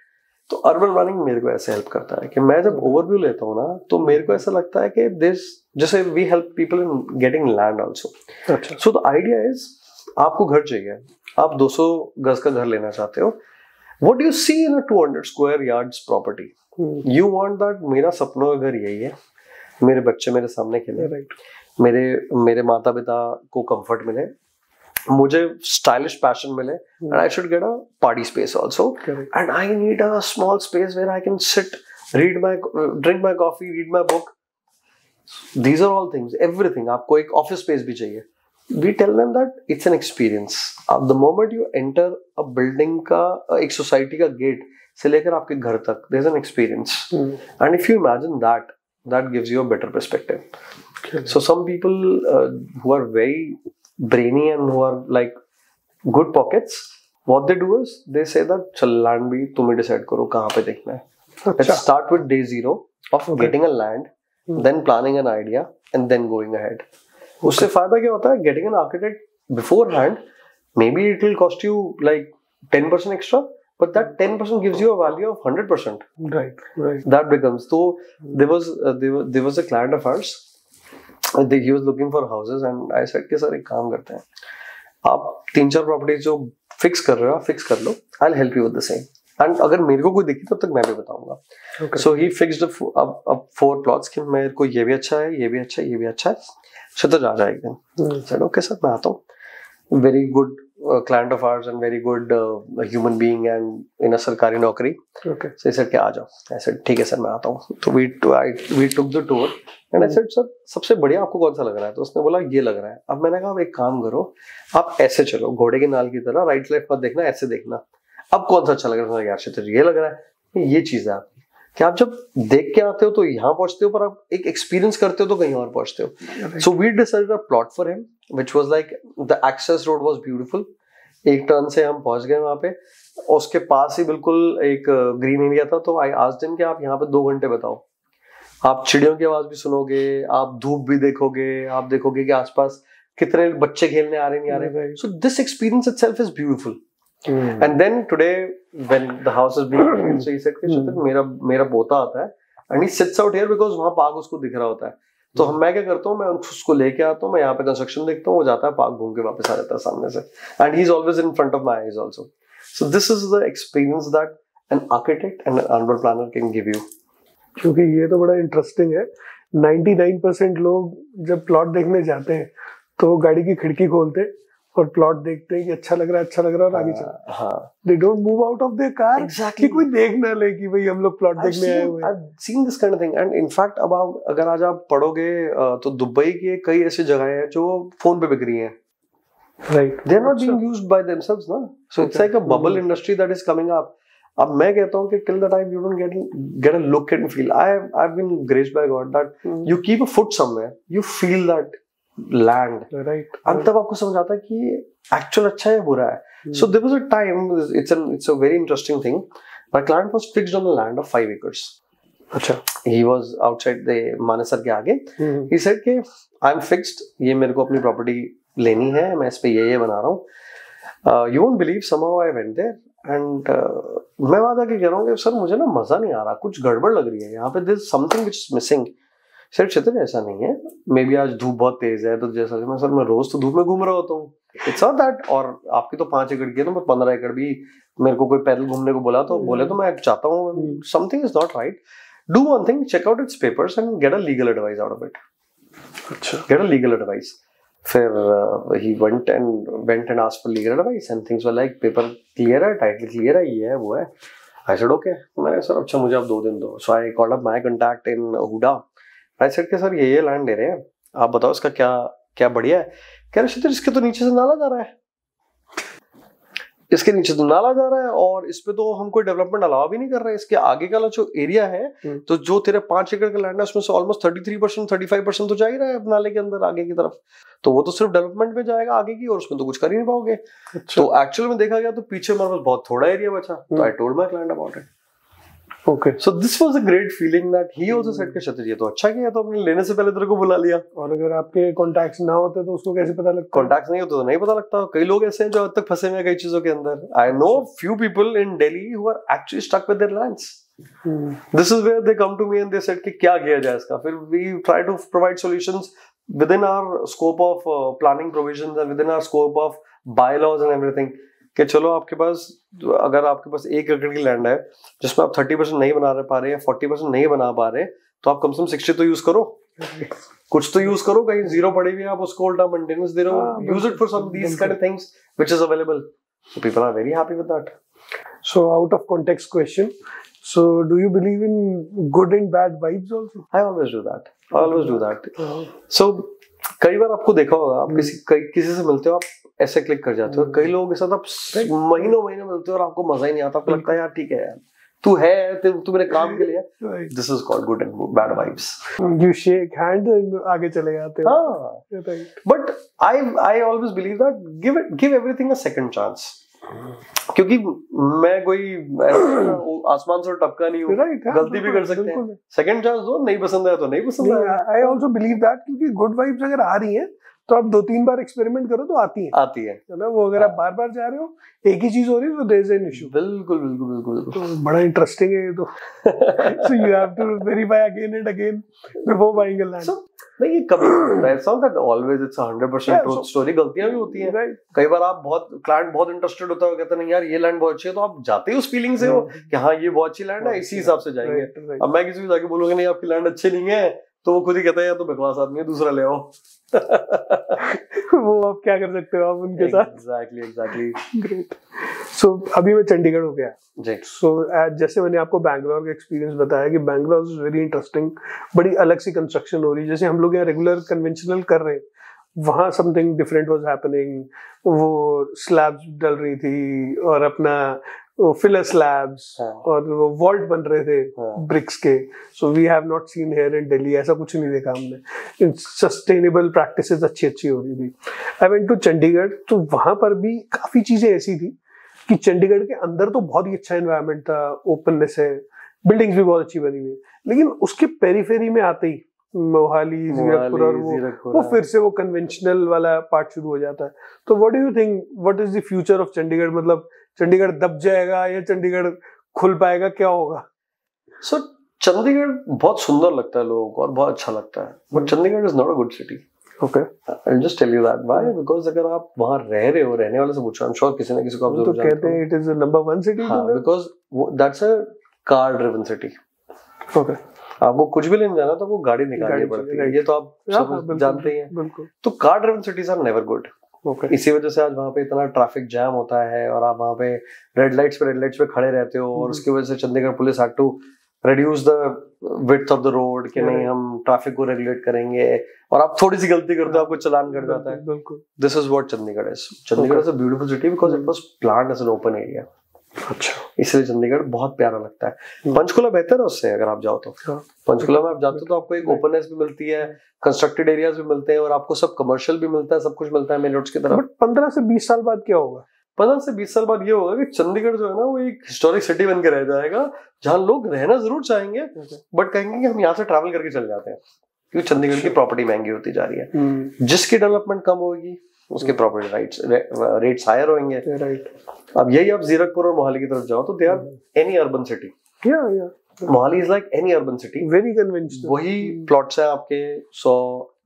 तो अर्बन प्लानिंग मेरे को ऐसे हेल्प करता है कि मैं जब ओवरव्यू लेता हूँ ना, तो मेरे को ऐसा लगता है कि दिस जैसे we help people in getting land also. So the idea is आपको घर चाहिए, आप 200 गज का घर लेना चाहते हो, what do you see in a 200 square yards property? You want that मेरा सपनों का घर यही है, मेरे बच्चे मेरे सामने खेले, मेरे माता पिता को कंफर्ट मिले, मुझे स्टाइलिश पैशन मिले, and I should get a party space also, and I need a small space where I can sit, drink my coffee, read my book. These are all things, everything. आपको एक office space भी चाहिए, we tell them that it's an experience. The moment you enter a building का एक society का gate से लेकर आपके घर तक, there's an experience. And if you imagine that, that gives you a better perspective. So some people who are very brainy and who are like good pockets, what they do is they say that चल land भी तुम्हें decide करो कहाँ पे देखना है. Let's start with day zero of getting a land, then planning an idea and then going ahead. उससे फायदा क्या होता है? Getting an architect beforehand, maybe it will cost you like 10% extra, but that 10% gives you a value of 100%. Right. That becomes. So there was a client of ours. He was looking for houses and I said कि sir एक काम करते हैं, आप 3-4 properties जो fix कर रहे हो आप फिक्स कर लो, I'll help you with the same. And अगर मेरे को कोई दिखी तब तक मैं भी बताऊंगा. सो ही फिक्स्ड अब 4 प्लॉट्स कि मेरे को ये भी अच्छा है, ये भी अच्छा है, ये भी अच्छा है. क्षितिज आ जाएगी. सर ओके सर मैं आता हूँ. Very good client of ours and very good human being and in a सरकारी नौकरी. Okay. So he said कि आ जाओ. I said ठीक है सर मैं आता हूँ. तो we took the tour and I said sir सबसे बढ़िया आपको कौन सा लग रहा है? तो उसने बोला ये लग रहा है. अब मैंने कहा आप एक काम करो, आप ऐसे चलो घोड़े के नाल की तरह, राइट लेफ्ट मत देखना, ऐसे देखना. अब कौन सा अच्छा लग रहा है? यार क्षितिज ये लग रहा है. ये चीज है आपकी कि आप जब देख के आते हो तो यहाँ पहुंचते हो, पर आप एक एक्सपीरियंस करते हो तो कहीं और पहुंचते हो. So we decided a plot for him which was like the access road was beautiful. एक टर्न से हम पहुंच गए वहां पे, उसके पास ही बिल्कुल एक ग्रीन एरिया था. तो आई आस्क्ड हिम कि आप यहाँ पे 2 घंटे बताओ, आप चिड़ियों की आवाज भी सुनोगे, आप धूप भी देखोगे, आप देखोगे कि आसपास कितने बच्चे खेलने आ रहे नहीं आ रहे. So this experience itself is beautiful. And then today when the house is being built, so he said कि मेरा पोता आता है and he sits out here because वहाँ पार्क उसको दिख रहा होता है. तो मैं क्या करता हूँ, मैं उसको लेके आता हूँ, मैं यहाँ पे कंस्ट्रक्शन देखता हूँ, वो जाता है पार्क घूम के वापस आ जाता है सामने से. And he is always in front of my eyes also. So this is the experience that an architect and an urban planner can give you. क्योंकि ये तो बड़ा इंटरेस्टिंग है. 99% लोग जब प्लॉट देखने जाते हैं तो गाड़ी की खिड़की खोलते और प्लॉट देखते हैं कि अच्छा लग रहा है और आगे चलते. They don't move out of their car. Exactly. कि कोई देख ना ले कि भाई हम लोग प्लॉट देखने आए हुए हैं. I've seen this kind of thing and in fact अब आप अगर आज आप पढ़ोगे तो दुबई के कई ऐसी जगहें हैं जो फोन पे बिक रही हैं. Right. They are not being used by themselves ना. So it's like a bubble industry that is coming up. अब मैं कहता हूँ कि till the time you don't get a look and feel. I've been graced by God that you keep a foot somewhere, you feel that land. Right. and तब आपको समझ आता है कि actual अच्छा है बुरा है. So there was a time, it's a very interesting thing. My client was fixed on a land of 5 acres. अच्छा. He was outside the Manesar के आगे. He said कि I'm fixed, ये मेरे को अपनी प्रॉपर्टी लेनी है, मैं इस पे ये बना रहा हूँ. You won't believe somehow I went there and मैं वहाँ जाके कह रहा हूँ कि सर मुझे ना मजा नहीं आ रहा, कुछ गड़बड़ लग रही है यहाँ पे. There's something which is missing. Sir Kshitij ऐसा नहीं है, मे बी आज धूप बहुत तेज है तो जैसा मैं सर मैं रोज तो धूप में घूम रहा होता हूँ. It's not that. और आपकी तो 5 एकड़ की है तो मैं 15 एकड़ भी मेरे को कोई पैदल घूमने को बोला तो बोले तो मैं चाहता हूँ. Something is not right. Do one thing, check out its papers and get a legal advice out of it. अच्छा. Get a legal advice. फिर he went and asked for legal advice and things were like paper clear है, title clear है, ये है वो है. I said okay. मैंने sir अच्छा मुझे आप 2 दिन दो. So I called up my contact in Huda. I said कि सर ये लैंड ले रहे हैं, आप बताओ इसका क्या बढ़िया है. कह रहे क्षितिज इसके तो नीचे से नाला जा रहा है, इसके नीचे तो नाला जा रहा है और इस पे तो हम कोई डेवलपमेंट अलाउ भी नहीं कर रहे हैं. इसके आगे का जो एरिया है तो जो तेरे 5 एकड़ का लैंड है उसमें से ऑलमोस्ट 33% 35% तो जा ही रहा है नाले के अंदर आगे की तरफ. तो वो तो सिर्फ डेवलपमेंट में जाएगा आगे की और उसमें तो कुछ कर ही नहीं पाओगे. तो एक्चुअल में देखा गया तो पीछे हमारे पास बहुत थोड़ा एरिया बचा. तो I told my client about it. Okay. So this was a great feeling that he also said कि क्षितिज ये तो अच्छा किया, तो हमने लेने से पहले तेरे को बुला लिया. और अगर आपके कॉन्टैक्ट्स ना होते तो उसको कैसे पता लगता? कॉन्टैक्ट्स नहीं होते तो नहीं पता लगता. कई लोग ऐसे हैं जो अब तक फंसे हुए हैं कई चीजों के अंदर. I know few people in Delhi who are actually stuck with their lands. This is where they come to me and they said कि क्या किया जाए इसका. फिर we try to provide solutions within our scope of planning provisions and within our scope of bylaws and everything. कि चलो आपके पास अगर आपके पास 1 एकड़ की लैंड है जिसमें आप 30% नहीं बना पा रहे या 40% नहीं बना पा रहे, तो आप कम से कम 60 तो यूज करो, कुछ तो यूज करो. कहीं जीरो पड़ी हुई है आप उसको उल्टा मेंटेनेंस दे रहे हो. Use it for some these kind of things which is available. So people are very happy with that. So out of context question, so do you believe in good and bad vibes also? I always do that. So कई बार आपको देखा होगा, आप किसी से मिलते हो, आप ऐसे क्लिक कर जाते हो, कई लोगों के साथ आप महीनों महीने मिलते हो और आपको मजा ही नहीं आता, आपको लगता है यार ठीक है यार तू है, तू मेरे काम के लिए, this is called good and bad vibes. You shake hand and आगे चले जाते हो। हाँ, but I always believe that give everything a second chance, क्योंकि मैं कोई आसमान से टपका नहीं हूँ, गलती भी कर सकते हैं, सेकंड चांस दो, नहीं पसंद आया तो नहीं पसंद आया। आई ऑल्सो बिलीव दैट, क्योंकि गुड वाइब्स अगर आ रही हैं तो आप 2-3 बार एक्सपेरिमेंट करो तो आती है ना, वो अगर आप बार बार जा रहे हो एक ही चीज हो रही है तो देयर इज एन इशू। बिल्कुल बिल्कुल बिल्कुल, तो बड़ा इंटरेस्टिंग है ये तो। So you have to verify again and again before buying a land. नहीं, ये कभी that's not that always it's 100% truth story, गलतियां भी होती हैं। कई बार आप क्लाइंट बहुत इंटरेस्टेड होता है, कहते हैं यार ये लैंड बहुत अच्छी है, तो आप जाते ही उस फीलिंग से हो कि हाँ ये बहुत अच्छी लैंड है, इसी हिसाब से जाएंगे। अब मैं किसी को जाके बोलूंगा नहीं आपकी लैंड अच्छी नहीं है, तो वो खुद ही कहता है यार तो बकवास आदमी है, दूसरा ले आओ। वो आप क्या कर सकते हो आप उनके साथ। Exactly great. सो अभी मैं चंडीगढ़ हो गया जी। सो जैसे मैंने आपको बैंगलोर का एक्सपीरियंस बताया कि बैंगलोर इज वेरी इंटरेस्टिंग, बड़ी अलग सी कंस्ट्रक्शन हो रही है, जैसे हम लोग यहाँ रेगुलर कन्वेंशनल कर रहे हैं, वहाँ समथिंग डिफरेंट वाज हैपनिंग। वो स्लैब्स डल रही थी और अपना फिलर स्लैब्स और वो वॉल्ट बन रहे थे ब्रिक्स के। So we have not seen here in Delhi, ऐसा कुछ नहीं देखा हमने। सस्टेनेबल प्रैक्टिसेस अच्छी हो रही थी। आई वेंट टू चंडीगढ़, तो वहां पर भी काफी चीजें ऐसी थी कि चंडीगढ़ के अंदर तो बहुत ही अच्छा एनवायरनमेंट था, ओपननेस है, बिल्डिंग्स भी बहुत अच्छी बनी हुई है, लेकिन उसके पेरीफेरी में आते ही मोहाली, जीरकपुर और वो फिर से वो कन्वेंशनल वाला पार्ट शुरू हो जाता है। तो what do you think, what is the future of Chandigarh? मतलब चंडीगढ़ दब जाएगा या चंडीगढ़ खुल पाएगा, क्या होगा? सो चंडीगढ़ बहुत सुंदर लगता है लोगों को और बहुत अच्छा लगता है, but Chandigarh is not a good city. Okay, I just tell you that why, because अगर आप वहां रह रहे हो, रहने वाले से पूछो, आई एम श्योर किसी ना किसी को आप जरूर जानते हो, तो कहते हैं इट इज द नंबर 1 सिटी। हां, because that's a car driven city. Okay, आपको कुछ भी लेने जाना तो आपको गाड़ी निकालनी पड़ती है, ये तो आप सब जानते ही हैं। तो car driven cities are never good. इसी वजह से आज वहाँ पे इतना ट्रैफिक जैम होता है और आप वहाँ पे रेड लाइट्स पे खड़े रहते हो, और उसकी वजह से Chandigarh police had to reduce the width of the road कि नहीं हम ट्रैफिक को रेगुलेट करेंगे, और आप थोड़ी सी गलती करते हो आपको चालान कर जाता है। This is what Chandigarh is. Chandigarh is a beautiful city because it was planned as an open area. अच्छा, इसलिए चंडीगढ़ बहुत प्यारा लगता है। पंचकुला बेहतर है उससे, अगर आप जाओ तो। पंचकुला में आप जाते हो तो आपको एक ओपननेस भी मिलती है, कंस्ट्रक्टेड एरियाज भी मिलते हैं, और आपको सब कमर्शियल भी मिलता है, सब कुछ मिलता है मेन रोड्स की तरफ। बट 15 से 20 साल बाद क्या होगा? 15 से 20 साल बाद ये होगा कि चंडीगढ़ जो है ना वो एक हिस्टोरिक सिटी बन के रह जाएगा, जहाँ लोग रहना जरूर चाहेंगे बट कहेंगे कि हम यहाँ से ट्रैवल करके चले जाते हैं, क्योंकि चंडीगढ़ की प्रॉपर्टी महंगी होती जा रही है। जिसकी डेवलपमेंट कम होगी उसके प्रॉपर्टी रेट्स हायर होंगे। अब यही आप जीरकपुर और मोहाली की तरफ जाओ तो they are any urban city. Mohali is like any urban city, very conventional. वही प्लॉट्स हैं आपके 100,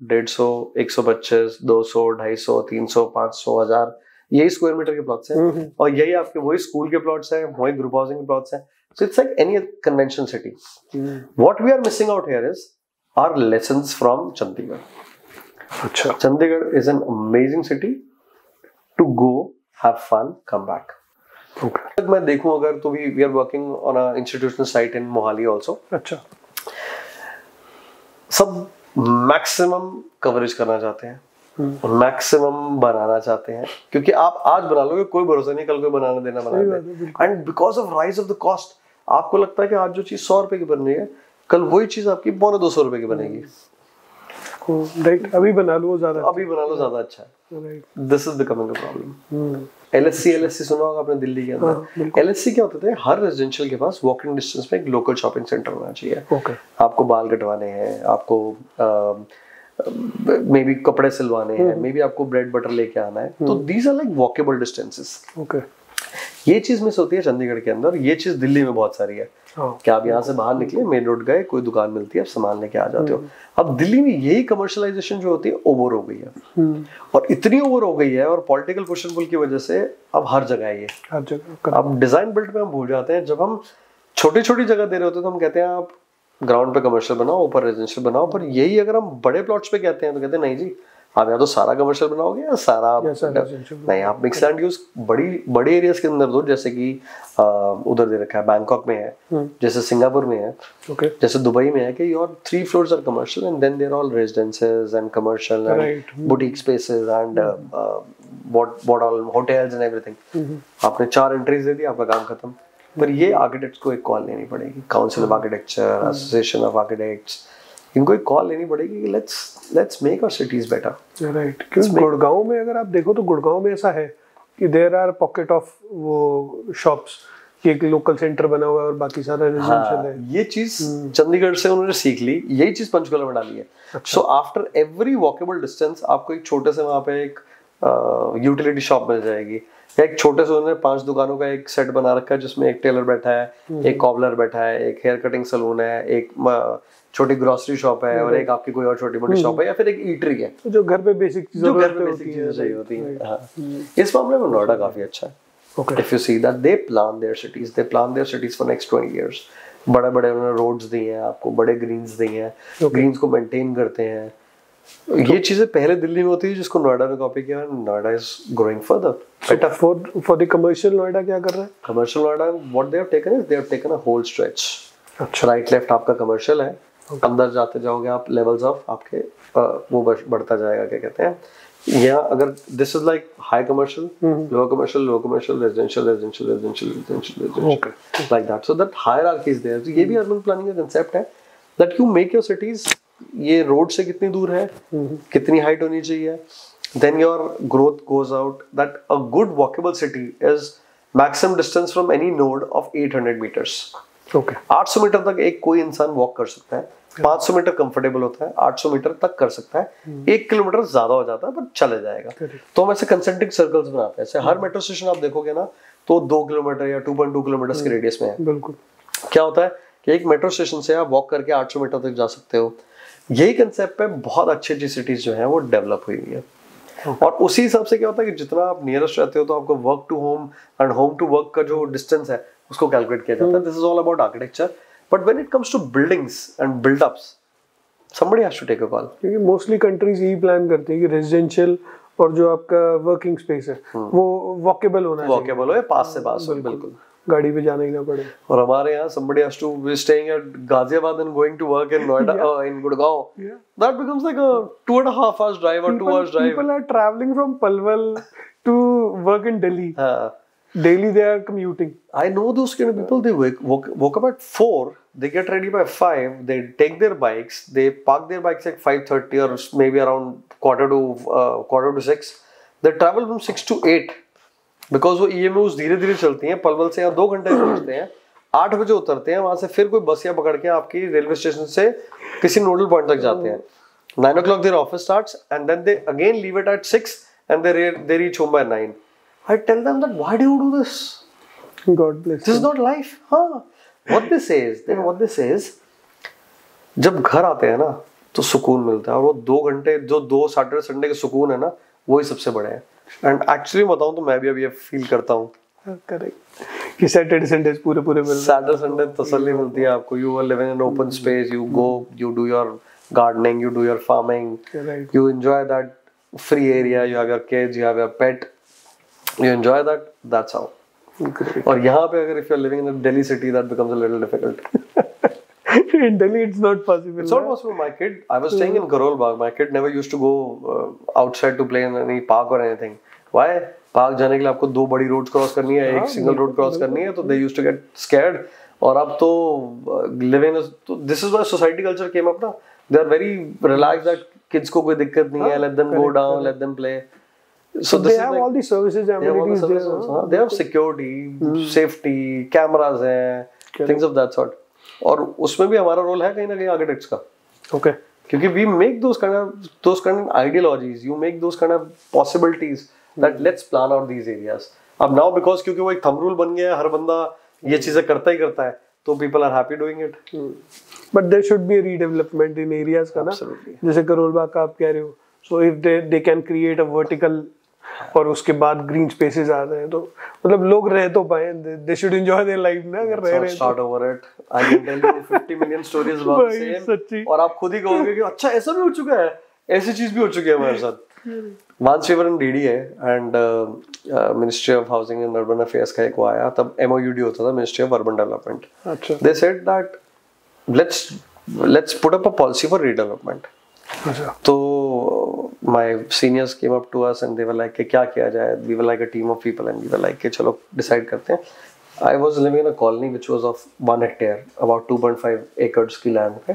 150, 125, 200, 250, 300, 500, 1000, यही स्क्वायर मीटर के प्लॉट्स हैं, और यही आपके वही स्कूल के प्लॉट्स हैं, वही ग्रुप हाउसिंग के प्लॉट्स हैं। So it's like any conventional city. What we are missing out here is our lessons from Chandigarh. अच्छा, Chandigarh is an amazing city to go, have fun, come back. Okay. मैं देखूं अगर तो we are working on a institutional site in Mohali also. अच्छा, सब maximum coverage करना चाहते हैं, मैक्सिमम बनाना चाहते हैं, क्योंकि आप आज बना लोगे कोई भरोसा नहीं कल कोई बनाना देना बना दे। And because of rise of the cost आपको लगता है कि आज जो चीज 100 रुपए की बन रही है कल वही चीज आपकी 250 रुपए की बनेगी। राइट, अभी बना लो ज्यादा अच्छा है। This is becoming a problem. LSC सुना होगा आपने दिल्ली के अंदर। LSC क्या होता है, हर रेजिडेंशियल के पास वॉकिंग डिस्टेंस में एक लोकल शॉपिंग सेंटर होना चाहिए। आपको बाल कटवाने हैं, आपको मे बी कपड़े सिलवाने हैं, मे बी आपको ब्रेड बटर लेके आना है, तो these are like walkable distances. ये चीज मिस होती है चंडीगढ़ के अंदर, ये चीज दिल्ली में बहुत सारी है। क्या आप यहाँ से बाहर निकले, मेन रोड गए, कोई दुकान मिलती है, आप सामान लेके आ जाते हो। अब दिल्ली में यही कमर्शलाइजेशन जो होती है ओवर हो गई है, और इतनी ओवर हो गई है, और पॉलिटिकल पुश एंड पुल की वजह से अब हर जगह है ये, हर जगह। अब डिजाइन बिल्ड में हम भूल जाते हैं। जब हम छोटी छोटी जगह दे रहे होते हैं तो हम कहते हैं आप ग्राउंड पे कमर्शियल बनाओ, ऊपर रेजिडेंशियल बनाओ, पर यही अगर हम बड़े प्लॉट्स पे कहते हैं तो कहते हैं नहीं जी, आप या तो सारा कमर्शियल बनाओगे या सारा नहीं, आप मिक्स एंड यूज बड़ी एरियाज के अंदर दो, जैसे कि उधर दे रखा है बैंकॉक में है, जैसे सिंगापुर में है, जैसे दुबई में है कि your 3 floors are commercial and then they're all residences and commercial and boutique spaces and what all hotels and everything. आपने 4 एंट्रीज दे दी, आपका काम खत्म. पर ये आर्किटेक्ट्स को एक कॉल लेनी पड़ेगी, council of architecture, association of architects, इनको एक कॉल लेनी पड़ेगी कि let's make our cities better. Right. क्योंकि गुड़गांव में अगर आप देखो तो गुड़गांव में ऐसा है कि देयर आर पॉकेट ऑफ वो शॉप्स कि एक लोकल सेंटर बना हुआ है और बाकी सारा रेजिडेंशियल है. ये चीज चंडीगढ़ से उन्होंने सीख ली, यही चीज पंचकुला में डाली है. So after every walkable distance आपको एक छोटे से वहां पे एक यूटिलिटी शॉप मिल जाएगी, या एक छोटे से उन्होंने 5 दुकानों का एक सेट बना रखा है जिसमें एक टेलर बैठा है, एक कॉबलर बैठा है, एक हेयर कटिंग सलून है, एक छोटी ग्रोसरी शॉप है और एक आपकी कोई और छोटी मोटी शॉप है, या फिर एक ईटरी है. जो घर पे बेसिक चीजें चाहिए होती है. इस मामले में नोएडा काफी अच्छा है. If you see that they plan their cities for next 20 years. बड़े-बड़े उन्होंने रोड्स दिए हैं आपको, बड़े ग्रीन्स दिए हैं, ग्रीन्स को मेंटेन करते हैं. ये चीजें पहले दिल्ली में होती थी जिसको नोएडा ने कॉपी किया. Noida is growing further. For the commercial Noida क्या कर रहा है? Commercial Noida what they have taken is they have taken a whole stretch. Right left आपका कमर्शियल है, अंदर जाते जाओगे आप लेवल्स ऑफ आपके वो बढ़ता जाएगा, क्या कहते हैं यहाँ, अगर this is like high commercial, low commercial, residential like that. So that hierarchy is there. ये भी अर्बन प्लानिंग का कांसेप्ट है that you make your cities, ये रोड से कितनी दूर है, कितनी हाइट होनी चाहिए, then your growth goes out. That a good walkable city is maximum distance from any node of 800 meters. 800 metre तक एक कोई इंसान वॉक कर सकता है. 500 मीटर कंफर्टेबल होता है, 800 मीटर तक कर सकता है. 1 किलोमीटर ज्यादा हो जाता है पर चले जाएगा. तो हम ऐसे कंसेंट्रिक सर्कल्स बनाते हैं. ऐसे हर मेट्रो स्टेशन आप देखोगे ना तो 2 किलोमीटर या 2.2 किलोमीटर के रेडियस में है. बिल्कुल. क्या होता है कि एक मेट्रो स्टेशन से आप वॉक करके 800 मीटर तक जा सकते हो. यही कंसेप्ट पे बहुत अच्छी सिटीज जो है वो डेवलप हुई है. और उसी हिसाब से क्या होता है कि जितना आप नियरेस्ट रहते हो तो आपको work to home and home to work का जो डिस्टेंस है उसको कैलकुलेट किया जाता है. This is all about architecture. But when it comes to buildings and buildups, somebody has to take a call. क्योंकि मोस्टली कंट्रीज यही प्लान करती है कि रेजिडेंशियल और जो आपका वर्किंग स्पेस है वो वॉकेबल होना चाहिए. वॉकेबल हो, पास से पास हो, बिल्कुल गाड़ी पे जाना ही ना पड़े. और हमारे यहाँ somebody has to be staying at Ghaziabad and going to work in Noida in Gurgaon. That becomes like a 2.5 hours drive or 2 hours drive. People are traveling from Palwal to work in Delhi. Daily they are commuting. I know those kind of people. They woke up at 4. They get ready by 5. They take their bikes. They park their bikes at 5:30 or maybe around quarter to 6. They travel from 6 to 8 because वो EMUs धीरे-धीरे चलती हैं. पलवल से यहाँ 2 घंटे पहुँचते हैं. 8 बजे उतरते हैं, वहाँ से फिर कोई बस या पकड़ के आपकी रेलवे स्टेशन से किसी नोडल पॉइंट तक जाते हैं. 9 o'clock their office starts and then they again leave it at 6 and they reach home by 9. I tell them that why do you do this? God bless. This is not life. हाँ. What they say is, जब घर आते हैं ना तो सुकून मिलता है और वो 2 घंटे जो 2 सैटरडे संडे के सुकून है ना वही सबसे बड़े हैं. एंड एक्चुअली बताऊं तो मैं भी अभी ये फील करता हूँ. करेक्ट कि सैटरडे संडे पूरे मिलते हैं. सैटरडे संडे तसल्ली मिलती है आपको. You are living in open space. You go, you do your gardening, you do your farming. You enjoy that free area. You have your kids, you have your pet. You enjoy that. That's how. Great. और यहाँ पे अगर if you're living in a Delhi city, that becomes a little difficult. In Delhi, it's not possible. It's not possible. My kid, I was staying in Karol Bagh. My kid never used to go outside to play in any park or anything. Why? Park जाने के लिए आपको 2 बड़ी roads cross करनी है, एक single road cross करनी है, तो they used to get scared. और अब तो living is, this is why society culture came up ना. They are very relaxed that kids को कोई दिक्कत नहीं है. Let them go down, let them play. So they have all the services, amenities there. They have security, safety, cameras हैं, things of that sort. और उसमें भी हमारा रोल है कहीं ना कहीं आर्किटेक्ट्स का. Okay. क्योंकि we make those kind of ideologies, you make those kind of possibilities that let's plan out these areas. अब now because क्योंकि वो एक thumb rule बन गया है, हर बंदा ये चीजें करता ही करता है, तो people are happy doing it. But there should be a redevelopment in areas का ना. जैसे करोल बाग का आप कह रहे हो. So if they can create a vertical और उसके बाद ग्रीन स्पेसेस आ रहे हैं तो मतलब लोग रह तो पाए. They should enjoy their life ना. अगर रह रहे हैं start over it. I can tell you 50 million stories about the same. और आप खुद ही कहोगे कि अच्छा ऐसा भी हो चुका है. ऐसी चीज भी हो चुकी है हमारे साथ। Once we were in DDA and Ministry of Housing and Urban Affairs का एक वो आया, तब MOUD होता था, Ministry of Urban Development. अच्छा. They said that let's put up a policy for redevelopment. अच्छा. तो my seniors came up to us and they were like कि क्या किया जाए. We were like a team of people and we were like कि चलो decide करते हैं. I was living in a colony which was of 1 hectare, about 2.5 acres की land पे.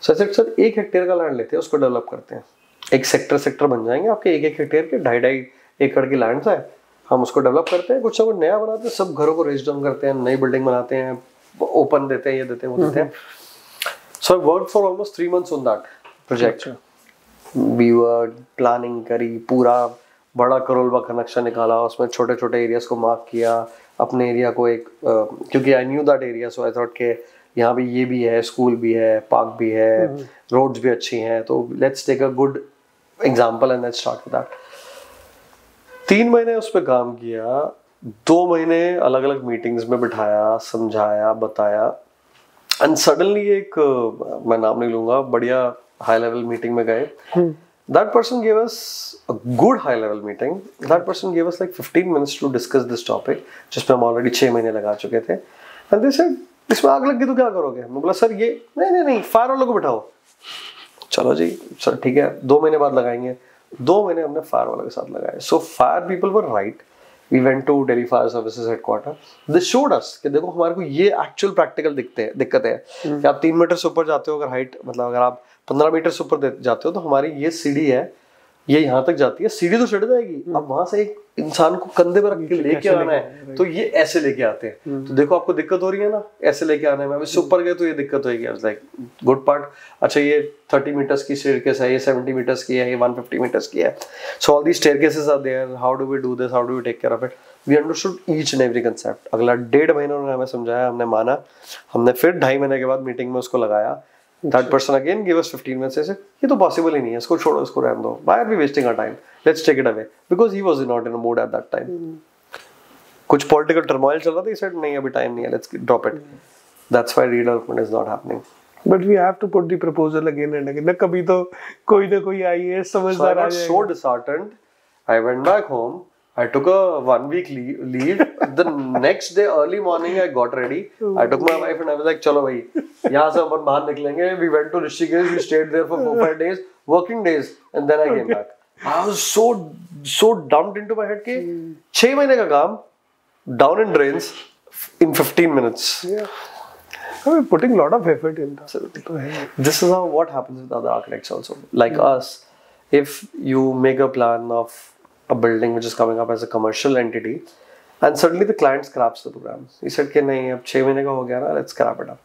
So I said sir 1 hectare का land लेते हैं, उसको डेवलप करते हैं. एक सेक्टर बन जाएंगे आपके 1 हेक्टेयर के 2.5 एकड़ की लैंड है, हम उसको डेवलप करते हैं, कुछ ना कुछ नया बनाते हैं, सब घरों को रेज डाउन करते हैं, नई बिल्डिंग बनाते हैं, ओपन देते हैं, ये देते हैं, वो देते हैं. So I worked for almost 3 months on that project. We were planning करी, पूरा बड़ा करोलबा का नक्शा निकाला, उसमें छोटे छोटे एरियाज को मार्क किया, अपने एरिया को एक क्योंकि I knew that area, so I thought के यहाँ भी ये भी है, स्कूल भी है, पार्क भी है, रोड्स भी अच्छी हैं, तो let's take a good example and let's start with that. 3 महीने उस पर काम किया, 2 महीने अलग अलग मीटिंग्स में बिठाया, समझाया, बताया, एंड सडनली एक मैं नाम नहीं लूंगा, बढ़िया हाई लेवल मीटिंग में गए. That person gave us a good high level meeting. That person gave us like 15 minutes to discuss this topic, जिसमें हम ऑलरेडी 6 महीने लगा चुके थे. And they said, इसमें आग लग गई तो क्या करोगे? मैं बोला सर ये नहीं फायर वालों को बिठाओ. चलो जी सर ठीक है, 2 महीने बाद लगाएंगे. 2 महीने हमने फायर वालों के साथ लगाए. So fire people were right. We went to Delhi Fire Services headquarter. They showed us कि देखो हमारे को ये actual practical दिक्कत है कि आप 3 मीटर से ऊपर जाते हो, अगर हाइट मतलब अगर आप 15 मीटर से ऊपर जाते हो तो हमारी ये सीढ़ी है, ये यहाँ तक जाती है, सीढ़ी तो चढ़ जाएगी, अब वहां से एक इंसान को कंधे पर रख के लेके आना है, तो ये ऐसे लेके आते हैं. तो देखो आपको दिक्कत हो रही है ना, ऐसे लेके आने में. अब इससे ऊपर गए तो ये दिक्कत होगी. लाइक गुड पार्ट, अच्छा ये 30 मीटर्स की स्टेयरकेस है, ये 70 मीटर्स की है, ये 150 मीटर्स की है. So all the staircases are there, how do we do this, how do we take care of it. We understood each and every concept. अगला 1.5 महीने उन्होंने हमें समझाया, हमने माना, हमने फिर 2.5 महीने के बाद मीटिंग में उसको लगाया. That person again gave us 15 minutes. ऐसे ये तो पॉसिबल ही नहीं है, इसको छोड़ो, इसको रहने दो. Why are we wasting our time? Let's take it away. Because he was not in a mood at that time. कुछ political turmoil चल रहा था, he said नहीं अभी time नहीं है, let's drop it. That's why redevelopment is not happening. But we have to put the proposal again and again. ना कभी तो कोई ना कोई IAS समझदार आ जाएगा. So I got so disheartened. I went back home. I took a 1 week leave. The next day early morning I got ready. I took my wife and I was like, चलो भाई, यहाँ से अपन बाहर निकलेंगे. We went to Rishikesh. We stayed there for 4-5 days, working days, and then I came back. I was so dumped into my head कि 6 महीने का काम down in drains in 15 minutes. Yeah. I mean, putting a lot of effort in that. This is how what happens with other architects also. Like us, if you make a plan of a building which is coming up as a commercial entity, and suddenly the client scraps the program. He said कि नहीं अब 6 महीने का हो गया ना, let's scrap it up.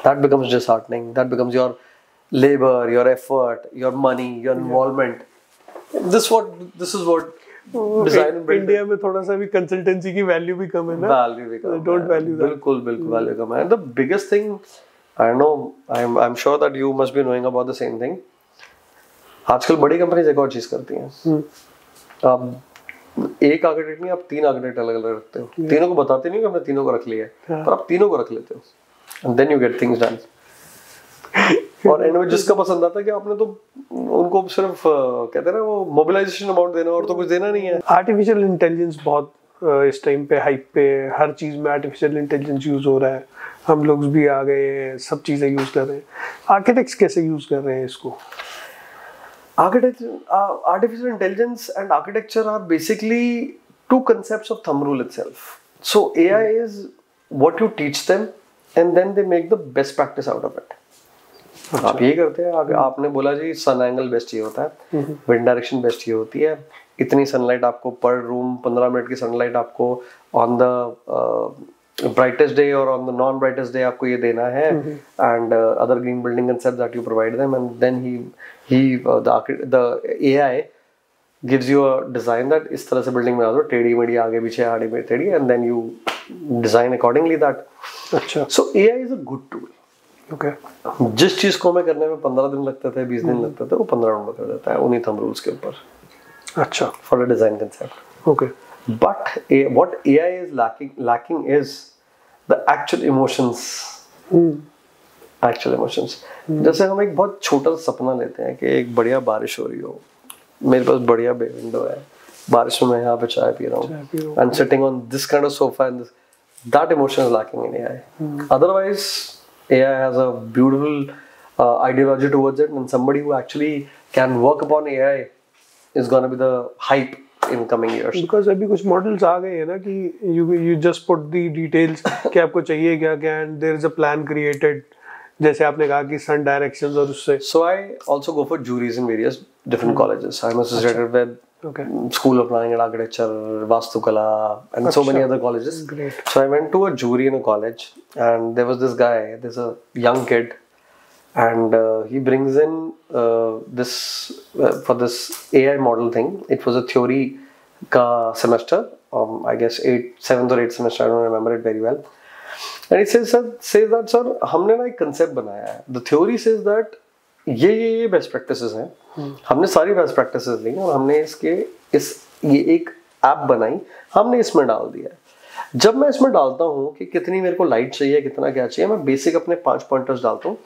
That becomes disheartening. That becomes your labor, your effort, your money, your involvement. This is what design and building. India में थोड़ा सा भी consultancy की value भी कम है ना. Value भी कम. Don't value that. बिल्कुल value कम है. And the biggest thing, I know, I'm sure that you must be knowing about the same thing. आजकल बड़ी कंपनीज एक और चीज करती हैं. आप एक आर्किटेक्ट नहीं, आप 3 आर्किटेक्ट अलग अलग रखते हो. तीनों को बताते नहीं कि हमने तीनों को रख लिया है, पर आप तीनों को रख लेते हो. And then you get things done. और एंड में जिसका पसंद आता है कि आपने तो उनको सिर्फ कहते हैं ना वो मोबिलाइजेशन अमाउंट देना, और तो कुछ देना नहीं है. आर्टिफिशियल इंटेलिजेंस बहुत इस टाइम पे हाइप पे, हर चीज में आर्टिफिशियल इंटेलिजेंस यूज हो रहा है. हम लोग भी आ गए, सब चीजें यूज कर रहे हैं. आर्किटेक्ट्स कैसे यूज कर रहे हैं इसको? Artificial intelligence and architecture are basically 2 concepts of thumb rule itself. So AI is what you teach them and then they make the best practice out of it. आप ये करते हैं, आपने बोला जी सन एंगल बेस्ट ये होता है, विंड डायरेक्शन बेस्ट ये होती है, इतनी सनलाइट आपको पर रूम 15 मिनट की सनलाइट आपको on the brightest day or on the non-brightest day आपको ये देना है, and other green building concepts that you provide them, and then the AI gives you a design that इस तरह से building बना दो, टेढ़ी मेढ़ी आगे पीछे आड़ी में टेढ़ी, and then you design accordingly that. अच्छा. So AI is a good tool. Okay. जिस चीज को हमें करने में 15 दिन लगते थे, 20 दिन लगते थे, वो 15 मिनट में कर देता है उन्हीं थंब रूल्स के ऊपर. अच्छा. For a design concept. Okay. But what AI is lacking is the actual emotions actual emotions. जैसे हम एक बहुत छोटा सा सपना लेते हैं कि एक बढ़िया बारिश हो रही हो, मेरे पास बढ़िया बे विंडो है, बारिश में मैं यहाँ पे चाय पी रहा हूँ, and sitting on this kind of sofa, and that emotion is lacking in AI. Otherwise, AI has a beautiful ideology towards it, and somebody who actually can work upon AI is gonna be the hype in coming years. Because अभी कुछ models आ गए हैं ना कि you just put the details कि आपको चाहिए क्या क्या, and there is a plan created, जैसे आपने कहा कि sun directions और उससे. So I also go for juries in various different colleges. I'm associated with School of Planning and Architecture, Vastukala, and so many other colleges. Great. So I went to a jury in a college, and there was this guy, there's a young kid, and he brings in this for this AI model thing. It was a theory ka semester, I guess 7th or 8th semester, I don't remember it very well. And he says that sir, हमने ना एक concept बनाया है. The theory says that ये best practices हैं, हमने सारी best practices ली और हमने ये एक ऐप बनाई, हमने इसमें डाल दिया है। जब मैं इसमें डालता हूँ कि कितनी मेरे को लाइट चाहिए, कितना क्या चाहिए, मैं बेसिक अपने 5 पॉइंटर्स डालता हूँ।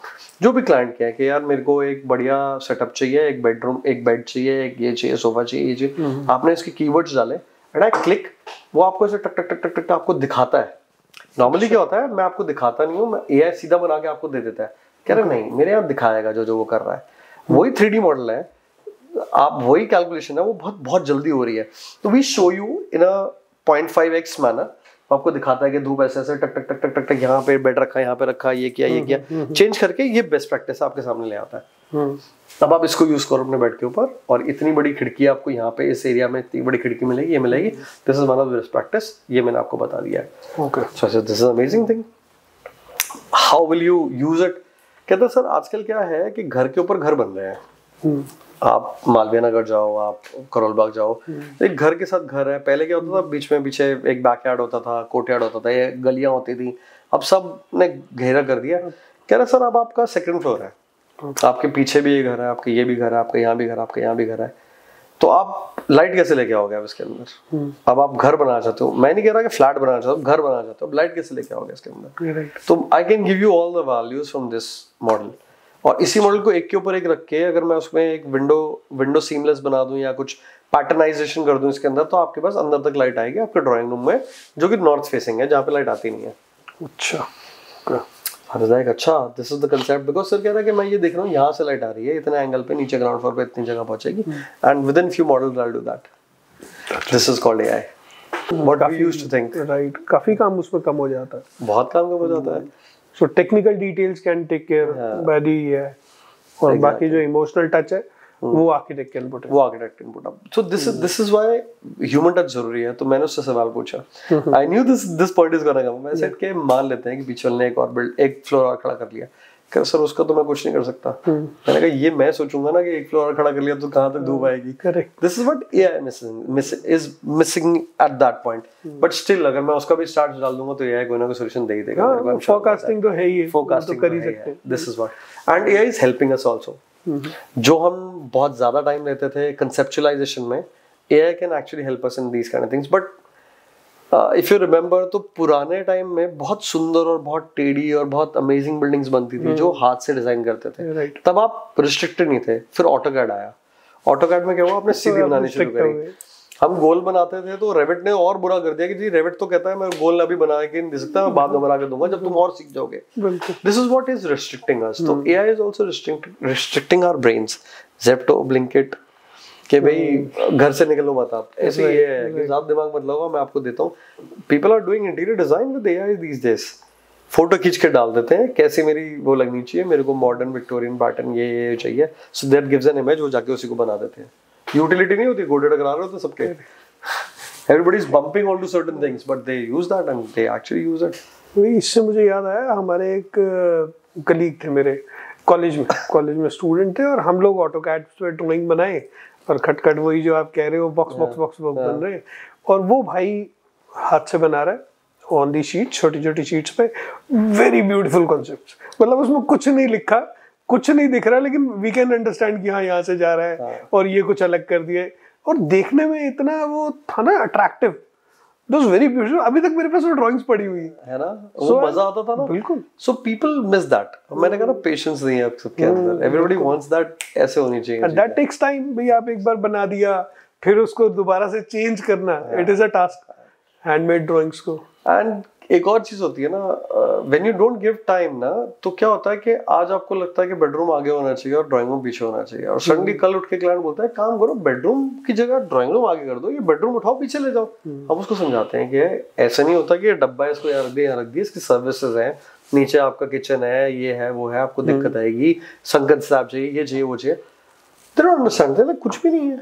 जो भी क्लाइंट क्या है कि यार मेरे को एक बढ़िया सेटअप चाहिए, एक बेडरूम, एक बेड चाहिए, एक ये चाहिए, सोफा चाहिए, ये चाहिए, आपने इसके कीवर्ड्स डाले, एंड आई क्लिक, वो आपको ऐसे टक टक टक टक टक आपको दिखाता है। नॉर्मली क्या होता है, मैं आपको दिखाता नहीं हूँ, मैं AI सीधा बना के आपको दे देता है, कह रहे नहीं मेरे यहाँ दिखाएगा जो वो कर रहा है। वही 3D मॉडल है, आप वही कैलकुलेशन है, वो बहुत बहुत जल्दी हो रही है। तो we show you in a 0.5x manner, आपको दिखाता है कि धूप ऐसे ऐसे टक टक टक टक टक टक, यहाँ पे बेड रखा, यहाँ पे रखा, ये किया चेंज करके ये बेस्ट प्रैक्टिस आपके सामने ले आता है। तब आप इसको यूज करो अपने बेड के ऊपर, और इतनी बड़ी खिड़की आपको यहाँ पे इस एरिया में इतनी बड़ी खिड़की मिलेगी, ये मिलेगी, this is one of the best practice, ये मैंने आपको बता दिया है। Okay, so this is amazing thing, how will you use it? कहते हैं सर आजकल क्या है कि घर के ऊपर घर बन रहे हैं, आप मालवीय नगर जाओ, आप करोल बाग जाओ, एक घर के साथ घर है। पहले क्या होता था, बीच में पीछे एक बैकयार्ड होता था, कोर्टयार्ड होता था, ये गलियां होती थी, अब सब ने घेरा कर दिया। कह रहे सर अब आपका 2nd फ्लोर है, आपके पीछे भी ये घर है, आपके ये भी घर है, आपके यहाँ भी घर है, आपके यहाँ भी घर है, तो आप लाइट कैसे लेके आओगे अब इसके अंदर? अब आप घर बनाना चाहते हो, मैं नहीं कह रहा कि फ्लैट बनाना चाहते हो, घर बनाना चाहते हो, अब लाइट कैसे लेके आओगे इसके अंदर? तो I can give you all the values from this model, और इसी मॉडल को एक के ऊपर एक रख के अगर मैं उसमें एक विंडो सीमलेस बना दूं या कुछ पैटर्नाइजेशन कर दूं इसके अंदर, तो आपके पास अंदर तक लाइट आएगी आपके ड्राइंग रूम में, जो कि नॉर्थ फेसिंग है, जहाँ पे लाइट आती नहीं है। अच्छा, अच्छा, this is the concept, because sir कह रहा है कि मैं ये देख रहा हूँ यहाँ से लाइट आ रही है इतने एंगल पे, नीचे ग्राउंड फ्लोर पे इतनी जगह पहुंचेगी, and within few models I will do that. This is called AI, what we used to think. Right, काफी काम उसमें कम हो जाता है, बहुत काम कम हो जाता है। So technical details can take care by the AI, और बाकी जो इमोशनल टच है वो architect can put, so this is why human touch जरूरी है। तो मैंने उससे सवाल पूछा, I knew this point is gonna come, मैं सेड के मान लेते हैं कि बीच वाले ने एक फ्लोर और खड़ा कर लिया, कह सर उसका तो मैं कुछ नहीं कर सकता। मैंने कहा ये मैं सोचूंगा ना कि एक फ्लोर और खड़ा कर लिया तो कहां तक धूप आएगी। Correct, this is what AI is missing at that point, but still अगर मैं उसका भी स्टार्ट डाल दूंगा तो AI कोई ना कोई सॉल्यूशन दे ही देगा। फोरकास्टिंग तो है ही, फोरकास्टिंग कर ही सकते हैं। This is what, and AI is helping us also। जो हम बहुत ज्यादा टाइम लेते थे कंसेप्चुअलाइजेशन में, AI can actually help us in these kind of things, but if you remember तो पुराने टाइम में बहुत सुंदर और बहुत टेढ़ी और बहुत अमेजिंग बिल्डिंग्स बनती थी जो हाथ से डिजाइन करते थे। तब आप रिस्ट्रिक्टेड नहीं थे। फिर ऑटोकैड आया, ऑटोकैड में क्या हुआ, आपने सीधी बनानी शुरू करी। हम गोल बनाते थे तो रेविट ने और बुरा कर दिया कि जी रेविट तो कहता है मैं गोल अभी बना के नहीं दे सकता, मैं बाद में बना के दूंगा जब तुम और सीख जाओगे। This is what is restricting us. तो AI is also restricting our brains. Zepto, Blinkit कि भाई घर से निकलो मत आप, ऐसे ही है कि ज्यादा दिमाग मत लगाओ, मैं आपको देता हूँ। People are doing interior design with AI these days. Photo खींच के डाल देते हैं कैसे मेरी वो लगनी चाहिए, मेरे को मॉडर्न विक्टोरियन पैटर्न ये चाहिए, so that gives an image, वो जाके उसी को बना देते हैं। यूटिलिटी नहीं होती, गोडेड करा रहे होते सबके। Everybody is bumping onto certain things, but they use that and they actually use it. इससे मुझे याद आया, हमारे एक कलीग थे मेरे कॉलेज में स्टूडेंट थे, और हम लोग ऑटोकैड पे ड्राइंग बनाए और खटखट वही जो आप कह रहे हो बॉक्स बन रहे, और वो भाई हाथ से बना रहा है ऑन दी शीट, छोटी छोटी शीट्स पे, वेरी ब्यूटीफुल कॉन्सेप्ट्स। मतलब उसमें कुछ नहीं लिखा, कुछ नहीं दिख रहा, लेकिन वी कैन अंडरस्टैंड कि हाँ यहाँ से जा रहा है, और ये कुछ अलग कर दिए, और देखने में इतना वो था ना attractive. It was very beautiful. अभी तक मेरे पास वो ड्राइंग्स पड़ी हुई है ना, वो मजा आता था ना। बिल्कुल। So people miss that. मैंने कहा ना पेशेंस नहीं है आप सबके अंदर। Everybody wants that, ऐसे होनी चाहिए। And that takes time। भाई आप एक बार बना दिया, फिर उसको दोबारा से चेंज करना, it is a task। Handmade drawings को। एंड एक और चीज होती है ना, when you don't give time ना, तो क्या होता है कि आज आपको लगता है कि बेडरूम आगे होना चाहिए और ड्राइंग रूम पीछे होना चाहिए, और सडनली कल उठ के क्लाइंट बोलता है काम करो बेडरूम की जगह ड्राइंग रूम आगे कर दो, ये बेडरूम उठाओ पीछे ले जाओ। अब उसको समझाते हैं कि ऐसा नहीं होता कि ये डब्बा है इसको यहाँ रख दिया, इसकी सर्विसेज है, नीचे आपका किचन है, ये है वो है, आपको दिक्कत आएगी, संगत स्लैब चाहिए, ये चाहिए वो चाहिए। दे डोंट अंडरस्टैंड, कुछ भी नहीं है,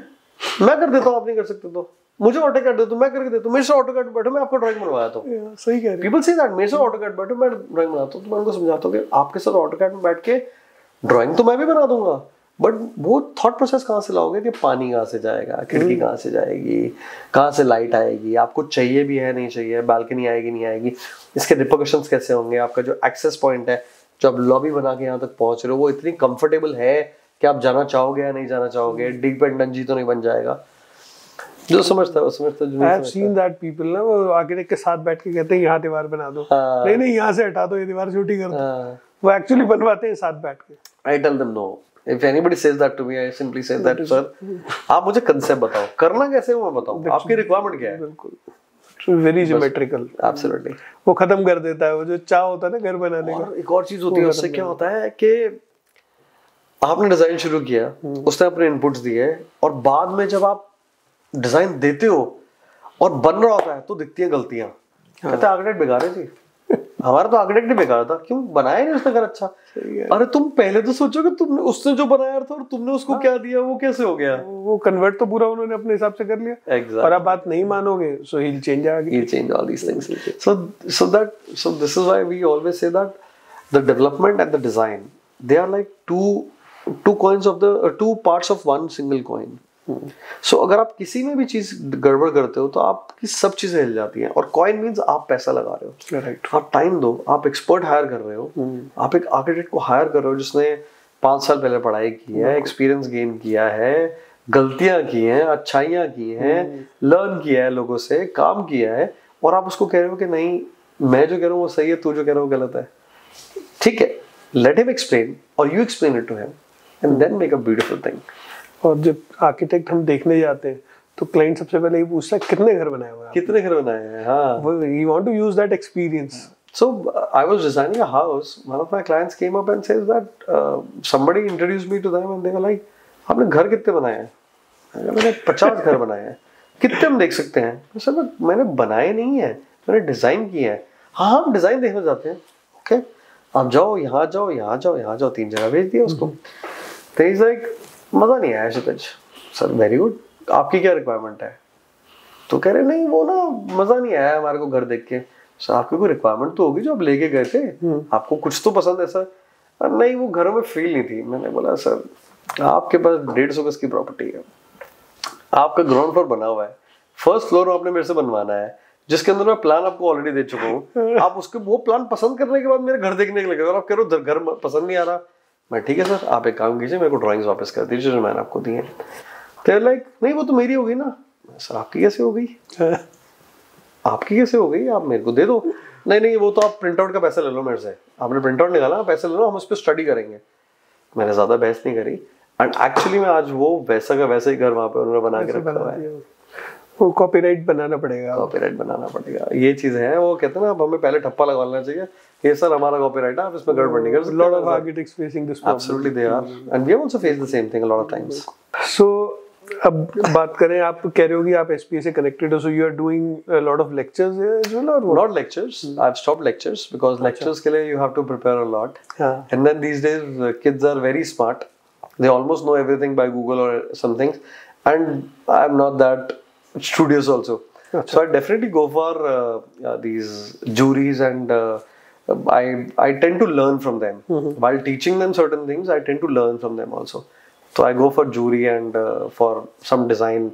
मैं कर देता हूँ, आप नहीं कर सकते तो मुझे ऑटोकैड दे दो, मैं करके देता हूँ, मेरे से ऑटोकैड बैठो, मैं आपको ड्राइंग बनवाता हूँ। सही कह रहे हैं। पीपल से दैट, मेरे से ऑटोकैड बैठो, मैं ड्राइंग बनाता हूँ। तो मैं उनको समझाता हूँ कि आपके साथ ऑटोकैड में बैठ के ड्राइंग तो मैं भी बना दूंगा, बट वो थॉट प्रोसेस कहाँ से लाओगे कि पानी कहाँ से जाएगा, खिड़की कहाँ से जाएगी, कहाँ से लाइट आएगी, आपको चाहिए भी है नहीं चाहिए, बालकनी आएगी नहीं आएगी, इसके रिपरकशंस कैसे होंगे, आपका जो एक्सेस पॉइंट है, जो आप लॉबी बना के यहाँ तक पहुंच रहे हो, वो इतनी कंफर्टेबल है कि आप जाना चाहोगे या नहीं जाना चाहोगे, डिपेंडेंसी तो नहीं बन जाएगा। जो समझता है वो समझता है। I have seen that people ना, वो आर्किटेक्ट के साथ बैठ के कहते हैं यहाँ दीवार बना दो, नहीं यहाँ से हटा दो, ये दीवार छोटी कर दो, वो एक्चुअली बनवाते हैं साथ बैठ के। I tell them no. If anybody says that to me, I simply say that sir, आप मुझे कंसेप्ट बताओ, करना कैसे है वो बताओ, आपकी रिक्वायरमेंट क्या है। बिल्कुल, वेरी ज्योमेट्रिकल। एब्सोल्युटली, वो खत्म कर देता है वो जो चाह होता है ना घर बनाने का। एक और चीज होती है, उससे क्या होता है कि आपने डिजाइन शुरू किया, उसने अपने इनपुट्स दिए, और बाद में जब आप डिजाइन देते हो और बन रहा होता है तो दिखती है गलतियां, कहते हैं आर्किटेक्ट बेकार है जी, हमारा तो आर्किटेक्ट ही बेकार था, क्यों बनाया नहीं उसने घर अच्छा। अरे तुम पहले तो सोचो कि तुमने उसने जो बनाया था और तुमने उसको क्या दिया, वो कैसे हो गया, वो कन्वर्ट तो पूरा उन्होंने अपने हिसाब से कर लिया। Exactly. और आप बात नहीं मानोगे, so he'll change आगे। He'll change all these things. So this is why we always say that the development and the design, they are like two coins of the two parts of one single coin. So अगर आप किसी में भी चीज गड़बड़ करते हो तो आपकी सब चीजें हिल जाती हैं, और कॉइन मींस आप पैसा लगा रहे हो, Correct. आप टाइम दो, आप एक्सपर्ट हायर कर रहे हो, आप एक आर्किटेक्ट को हायर कर रहे हो जिसने 5 साल पहले पढ़ाई की है, एक्सपीरियंस गेन किया है, गलतियां की हैं, अच्छाइयां की हैं, लर्न किया है, लोगों से काम किया है, और आप उसको कह रहे हो कि नहीं मैं जो कह रहा हूँ वो सही है, तू जो कह रहा है वो गलत है। ठीक है, लेट हिम एक्सप्लेन और you explain it to him and then make a beautiful thing. और जब आर्किटेक्ट हम देखने जाते हैं तो क्लाइंट सबसे पहले ये पूछता है कितने घर बनाए हुए हैं, कितने घर बनाए हैं। हाँ, वो you want to use that experience. So I was designing a house. One of my clients came up and says that somebody introduced me to them and they were like, आपने घर कितने बनाए हैं? मैंने 50 घर बनाए हैं। कितने हम देख सकते हैं? सर मैंने बनाए नहीं है, मैंने डिजाइन किया है। हाँ हम डिजाइन देखने जाते हैं। ओके, आप जाओ यहाँ जाओ यहाँ जाओ यहाँ जाओ, 3 जगह भेज दिया उसको। तो he's like, मजा नहीं आया क्षितिज। सर वेरी गुड, आपकी क्या रिक्वायरमेंट है? तो कह रहे नहीं वो ना मजा नहीं आया हमारे को घर देख के। सर आपकी कोई रिक्वायरमेंट तो होगी जो आप लेके गए थे, आपको कुछ तो पसंद है सर। नहीं वो घरों में फील नहीं थी। मैंने बोला सर आपके पास 150 गज की प्रॉपर्टी है, आपका ग्राउंड फ्लोर बना हुआ है, फर्स्ट फ्लोर आपने मेरे से बनवाना है, जिसके अंदर मैं प्लान आपको ऑलरेडी दे चुका हूँ। आप उसके वो प्लान पसंद करने के बाद मेरे घर देखने के लगे और आप कह रहे हो घर पसंद नहीं आ रहा। मैं ठीक है सर आप एक काम कीजिए, मेरे को ड्राइंग्स वापस कर दीजिए जो मैंने आपको दी है। तो लाइक नहीं वो तो मेरी हो गई ना। सर आपकी कैसे हो गई? आपकी कैसे हो गई? आप मेरे को दे दो। नहीं वो तो आप प्रिंट आउट का पैसा ले लो मेरे से, आपने प्रिंट आउट निकाला पैसे ले लो, हम उस पर स्टडी करेंगे। मैंने ज्यादा बहस नहीं करी एंड एक्चुअली में आज वो वैसा का वैसा ही घर वहाँ पे उन्होंने बना के रखा हुआ है। वो कॉपीराइट बनाना पड़ेगा, ये चीज है। वो कहते हैं ना अब हमें पहले ठप्पा लगवाना चाहिए, ये सर हमारा कॉपीराइट है, आप इसमें गड़बड़ नहीं कर सकते। lot of architects facing this problem. Absolutely they are, and we have also faced the same thing a lot of times. So अब बात करें, आप कह रहे हो कि आप SPA से connected हो, so you are doing a lot of lectures as well or what? Not lectures. I've stopped lectures because lectures के लिए you have to prepare a lot. And then these days kids are very smart. They almost know everything by Google or something, and I'm not that studious also. So I definitely go for these juries and I tend to learn from them. While teaching them certain things, I tend to learn from them also. So I go for jury and for some design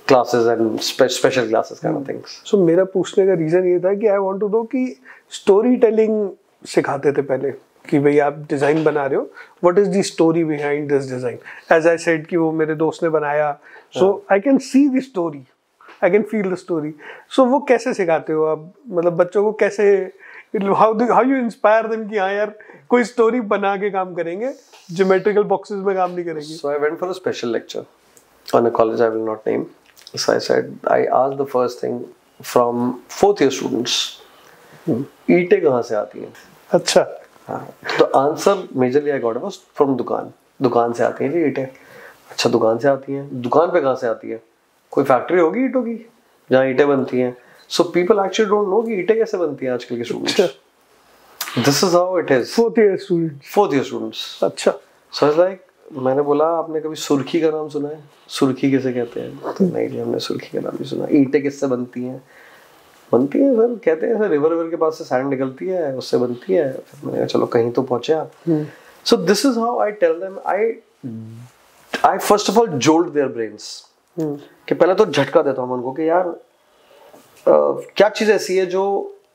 classes and special classes kind of things. So मेरा पूछने का reason ये था कि I want to know कि story telling सिखाते थे पहले कि भाई आप डिजाइन बना रहे हो, what is the story behind this design. As I said कि वो मेरे दोस्त ने बनाया, so I can see the story I can feel the story. So वो कैसे सिखाते हो आप, मतलब बच्चों को कैसे, हाउ यू इंस्पायर देम कि हाँ यार कोई स्टोरी बना के काम करेंगे, ज्योमेट्रिकल बॉक्सेस में काम नहीं करेंगे. So I went for a special lecture on a college I will not name. So I asked the first thing from 4th year students, ईंटें कहाँ से आती हैं? अच्छा. हाँ, तो answer majorly I got was from दुकान से आती हैं जी ईंटें. अच्छा, दुकान से आती हैं, दुकान पे कहाँ से आती है? कोई फैक्ट्री होगी ईंटों की जहाँ ईंटें बनती हैं. So people actually don't know कि ईंटें कैसे बनती हैं आजकल के students. This is how it is. 4th year students. अच्छा. सो इट्स लाइक, मैंने बोला आपने कभी सुर्खी का नाम सुना है? सुर्खी किसे कहते हैं? तो नहीं जी, हमने सुर्खी का नाम नहीं सुना. ईंटें किससे बनती हैं सर? कहते हैं सर रिवर के पास से सैंड निकलती है, उससे बनती है. फिर मैंने कहा चलो कहीं तो पहुंचे आप. So this is how I tell them. I first of all jolt their brains, कि पहले तो झटका देता हूँ उनको कि यार क्या चीज ऐसी है जो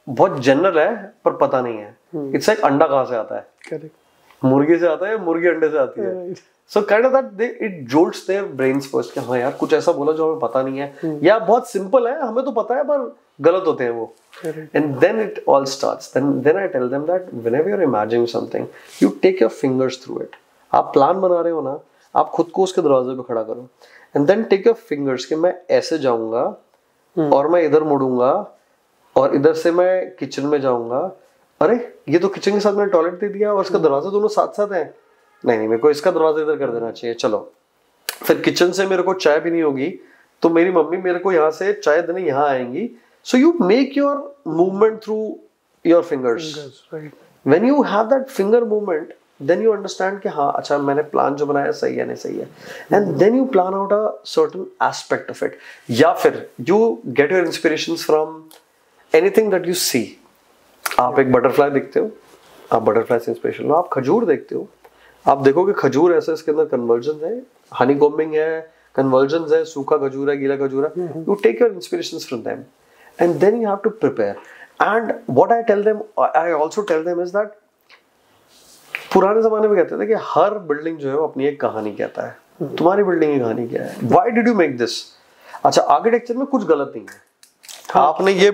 बहुत जनरल है पर पता नहीं है. इट्स लाइक अंडा कहाँ से आता है? करेक्ट. मुर्गी से आता है, मुर्गी अंडे से आती है. So kind of that it jolts their brains first कि हाँ यार कुछ ऐसा बोला जो हमें पता नहीं है, या बहुत सिंपल है हमें तो पता है पर गलत होते हैं वो. And then it all starts. Then I tell them that whenever you are imagining something, you take your fingers through it. आप प्लान बना रहे हो ना, आप खुद को उसके दरवाजे पे खड़ा करो. And then take your fingers कि मैं ऐसे जाऊंगा और मैं इधर मुड़ूंगा और इधर से मैं किचन में जाऊंगा. अरे ये तो किचन के साथ मैंने टॉयलेट दे दिया और इसका दरवाजा दोनों साथ साथ है. नहीं मेरे को इसका दरवाजा इधर कर देना चाहिए. चलो फिर किचन से मेरे को चाय भी नहीं होगी तो मेरी मम्मी मेरे को यहाँ से चाय देने यहाँ आएंगी. So you make your movement through your fingers. When you have that finger movement, then you understand कि हाँ अच्छा मैंने प्लान जो बनाया सही है नहीं सही है. and then you plan out a certain aspect of it. या फिर you get your inspirations from anything that you see. आप एक बटरफ्लाई देखते हो, आप बटरफ्लाई से इंस्पिरेशन लो. आप खजूर देखते हो, आप देखो कि खजूर ऐसे इसके अंदर कन्वर्जन है, हनी कॉम्बिंग है, कन्वर्जन है, सूखा खजूर है, गीला खजूर है. you take your inspirations from them and then you have to prepare. and what I also tell them is that पुराने जमाने में कहते थे कि हर बिल्डिंग जो है वो अपनी एक कहानी कहता है. तुम्हारी बिल्डिंग की कहानी क्या है? Why did you make this? अच्छा, आर्किटेक्चर में कुछ गलत नहीं है. आपने ये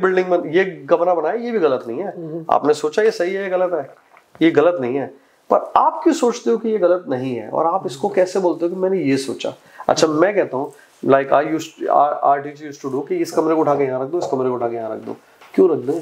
ये कमरा बनाया, ये भी गलत नहीं है. आपने सोचा ये सही है, ये गलत है, ये गलत नहीं है. पर आप क्यों सोचते हो कि ये गलत नहीं है और आप इसको कैसे बोलते हो कि मैंने ये सोचा? अच्छा, मैं कहता हूँ like our teacher used to do कि इस कमरे को उठा के यहाँ रख दो, इस कमरे को उठा के यहाँ रख दो. क्यों रख दो?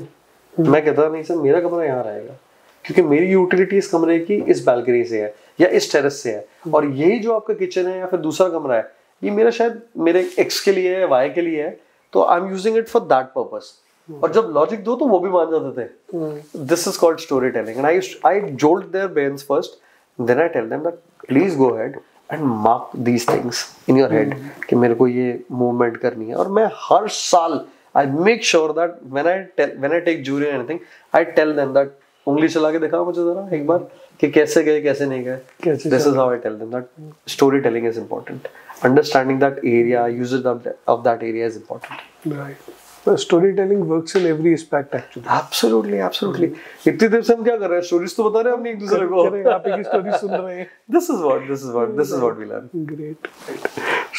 मैं कहता नहीं सर मेरा कमरा यहाँ रहेगा क्योंकि मेरी यूटिलिटी इस कमरे की इस बालकनी से है या इस टेरेस से है, और यही जो आपका किचन है या फिर दूसरा कमरा है ये मेरा शायद मेरे एक्स के लिए है, वाई के लिए है, तो I am using it for that purpose. और जब लॉजिक दो तो वो भी मान जाते थे. This is called storytelling. And I jolt their brains first, then I tell them that please go ahead and mark these things in your head कि मेरे को ये मूवमेंट करनी है. और मैं हर साल I make sure that when I take jury anything I tell them that उंगली चला के दिखाओ मुझे जरा एक बार कि कैसे गए कैसे नहीं गए. This is how I tell them that storytelling is important. Understanding that area, usages of that area is important. Right. Storytelling works in every aspect actually. Absolutely. इतनी देर से हम क्या कर रहे हैं? स्टोरीज तो बता रहे हैं हम एक दूसरे को. आप एक स्टोरी सुन रहे हैं. This is what we learn. Great.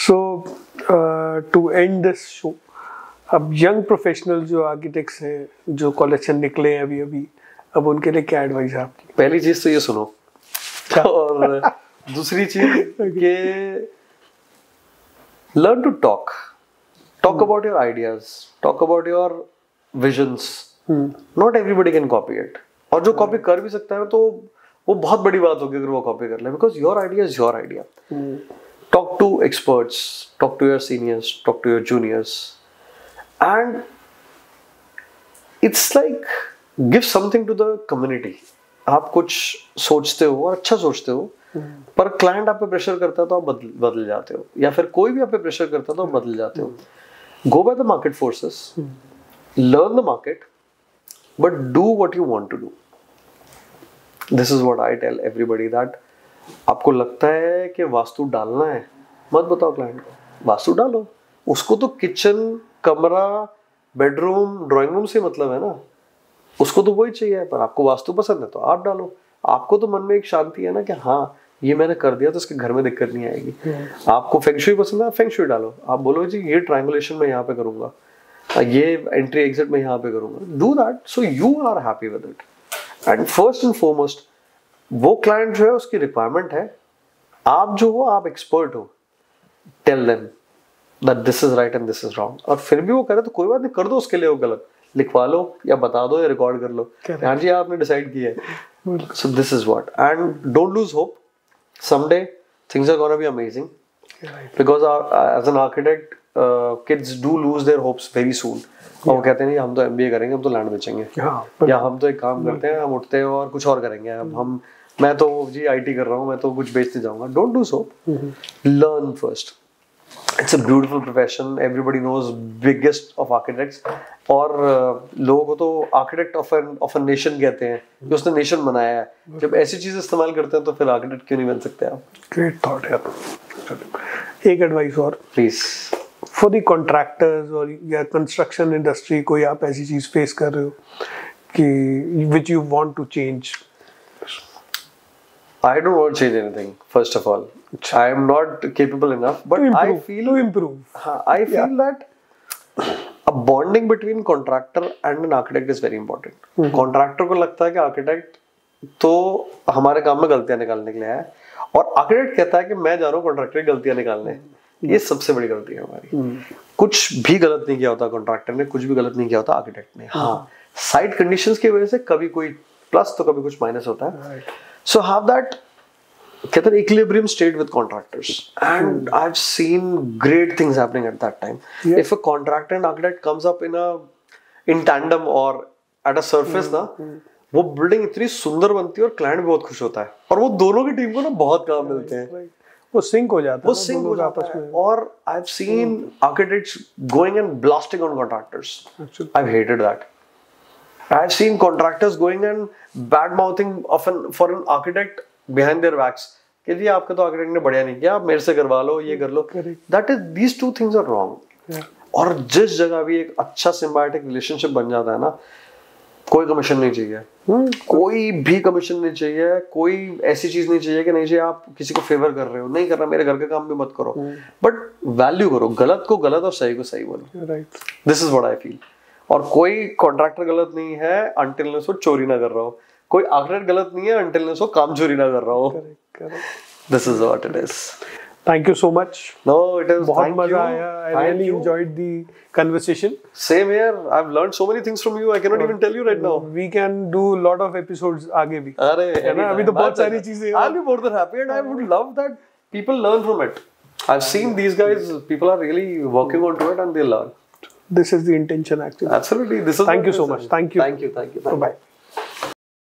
So to end this show, अब यंग प्रोफेशनल जो आर्किटेक्ट्स हैं जो कॉलेज से निकले हैं अभी, अब उनके लिए क्या एडवाइस है आपकी? पहली चीज तो ये सुनो, और दूसरी चीज कि learn to talk about your ideas, talk about your visions. Not everybody can copy it, और जो कॉपी कर भी सकता है तो वो बहुत बड़ी बात होगी अगर वो कॉपी कर ले, because your idea is your idea. Talk to experts, talk to your seniors, talk to your juniors, and it's like give something to the community. आप कुछ सोचते हो और अच्छा सोचते हो, पर क्लाइंट आप पे प्रेशर करता है तो आप बदल जाते हो, या फिर कोई भी आप पे प्रेशर करता है तो आप बदल जाते हो. Go by the market forces, learn the market, but do what you want to do. This is what I tell everybody that आपको लगता है कि वास्तु डालना है, मत बताओ क्लाइंट को, वास्तु डालो. उसको तो किचन, कमरा, बेडरूम, ड्राइंग रूम से मतलब है ना, उसको तो वही चाहिए. पर आपको वास्तु पसंद है तो आप डालो. आपको तो मन में एक शांति है ना कि हाँ ये मैंने कर दिया तो उसके घर में दिक्कत नहीं आएगी। आपको फेंग शुई पसंद है, फेंग शुई डालो। आप बोलो जी ये ट्रायंगुलेशन में यहाँ पे करूंगा, ये एंट्री एग्जिट में यहाँ पे करूंगा, do that so you are happy with it. And first and foremost वो क्लाइंट जो है उसकी रिक्वायरमेंट है, आप जो हो आप एक्सपर्ट हो, tell them that this is right and this is wrong. और फिर भी वो करे तो कोई बात नहीं, कर दो उसके लिए, वो गलत लिखवा लो या बता दो या रिकॉर्ड कर लो, हाँ जी आपने डिसाइड किया है। सो this is what, and don't lose hope, someday things are gonna be amazing, because as an architect kids do lose their hopes very soon। और वो कहते हैं हम तो MBA करेंगे, हम तो लैंड बेचेंगे, या हम तो एक काम करते हैं, हम उठते हैं और कुछ और करेंगे। अब मैं तो जी IT कर रहा हूँ, मैं तो कुछ बेचते जाऊंगा। Don't do so, learn first. It's a beautiful profession. Everybody knows biggest of architects, और लोगों को तो architect of a nation कहते हैं, जो उसने nation बनाया है। जब ऐसी चीजें इस्तेमाल करते हैं तो फिर architect क्यों नहीं बन सकते आप? Great thought यार। एक एडवाइस और प्लीज फॉर द कॉन्ट्रैक्टर्स और या कंस्ट्रक्शन इंडस्ट्री, कोई आप ऐसी चीज फेस कर रहे हो कि which you want to change? I don't want to change anything. First of all, I am not capable enough, but I feel to improve. I feel that a bonding between contractor and an architect is very important. Contractor को लगता है कि architect तो हमारे काम में गलतियां निकालने के लिए है, और architect कहता है कि मैं जा रहा हूँ contractor की गलतियां निकालने। ये सबसे बड़ी गलती है हमारी। कुछ भी गलत नहीं किया होता contractor ने, कुछ भी गलत नहीं किया होता architect ने। हाँ, साइड कंडीशंस की वजह से कभी कोई प्लस तो कभी कुछ माइनस होता है। So have that कहते हैं equilibrium state with contractors, and I've seen great things happening at that time. If a contractor and architect comes up in tandem or at a surface ना, वो building इतनी सुंदर बनती है और क्लाइंट भी बहुत खुश होता है, और वो दोनों की टीम को ना बहुत काम मिलते हैं, वो सिंक हो जाता है, वो सिंक हो जाता है। और I've seen architects going and blasting on contractors. I've hated that. I've seen contractors going and bad mouthing for an architect behind their backs कि जी आपका तो आर्किटेक्ट ने बढ़िया नहीं किया, आप मेरे से करवा लो, ये कर लो। That is, these two things are wrong. और जिस जगह भी एक अच्छा सिम्बायोटिक रिलेशनशिप बन जाता है ना, कोई कमीशन नहीं चाहिए, कोई भी कमीशन नहीं चाहिए, कोई ऐसी चीज नहीं चाहिए कि नहीं चाहिए आप किसी को फेवर कर रहे हो, नहीं करना, मेरे घर का काम भी मत करो, बट वैल्यू करो, गलत को गलत और सही को सही बोलो। This is what I feel. और कोई कॉन्ट्रैक्टर गलत नहीं है अंटिल ने सो चोरी ना कर रहा हो, कोई आर्किटेक्ट गलत नहीं है अंटिल ने सो काम चोरी ना कर रहा हो। This is what it is. Thank you so much. No, it is. बहुत मजा आया। I really enjoyed the conversation. Same here. I've learned so many things from you. I cannot even tell you right now. We can do a lot of episodes आगे भी। अरे है ना, अभी तो बहुत सारी चीजें हैं। I'll be more than happy, and I would love that people learn from it. I've seen these guys. People are really working onto it, and they learn. This is the intention actually. Absolutely. This is. Thank you so much. Thank you. Thank you. Thank you. Bye.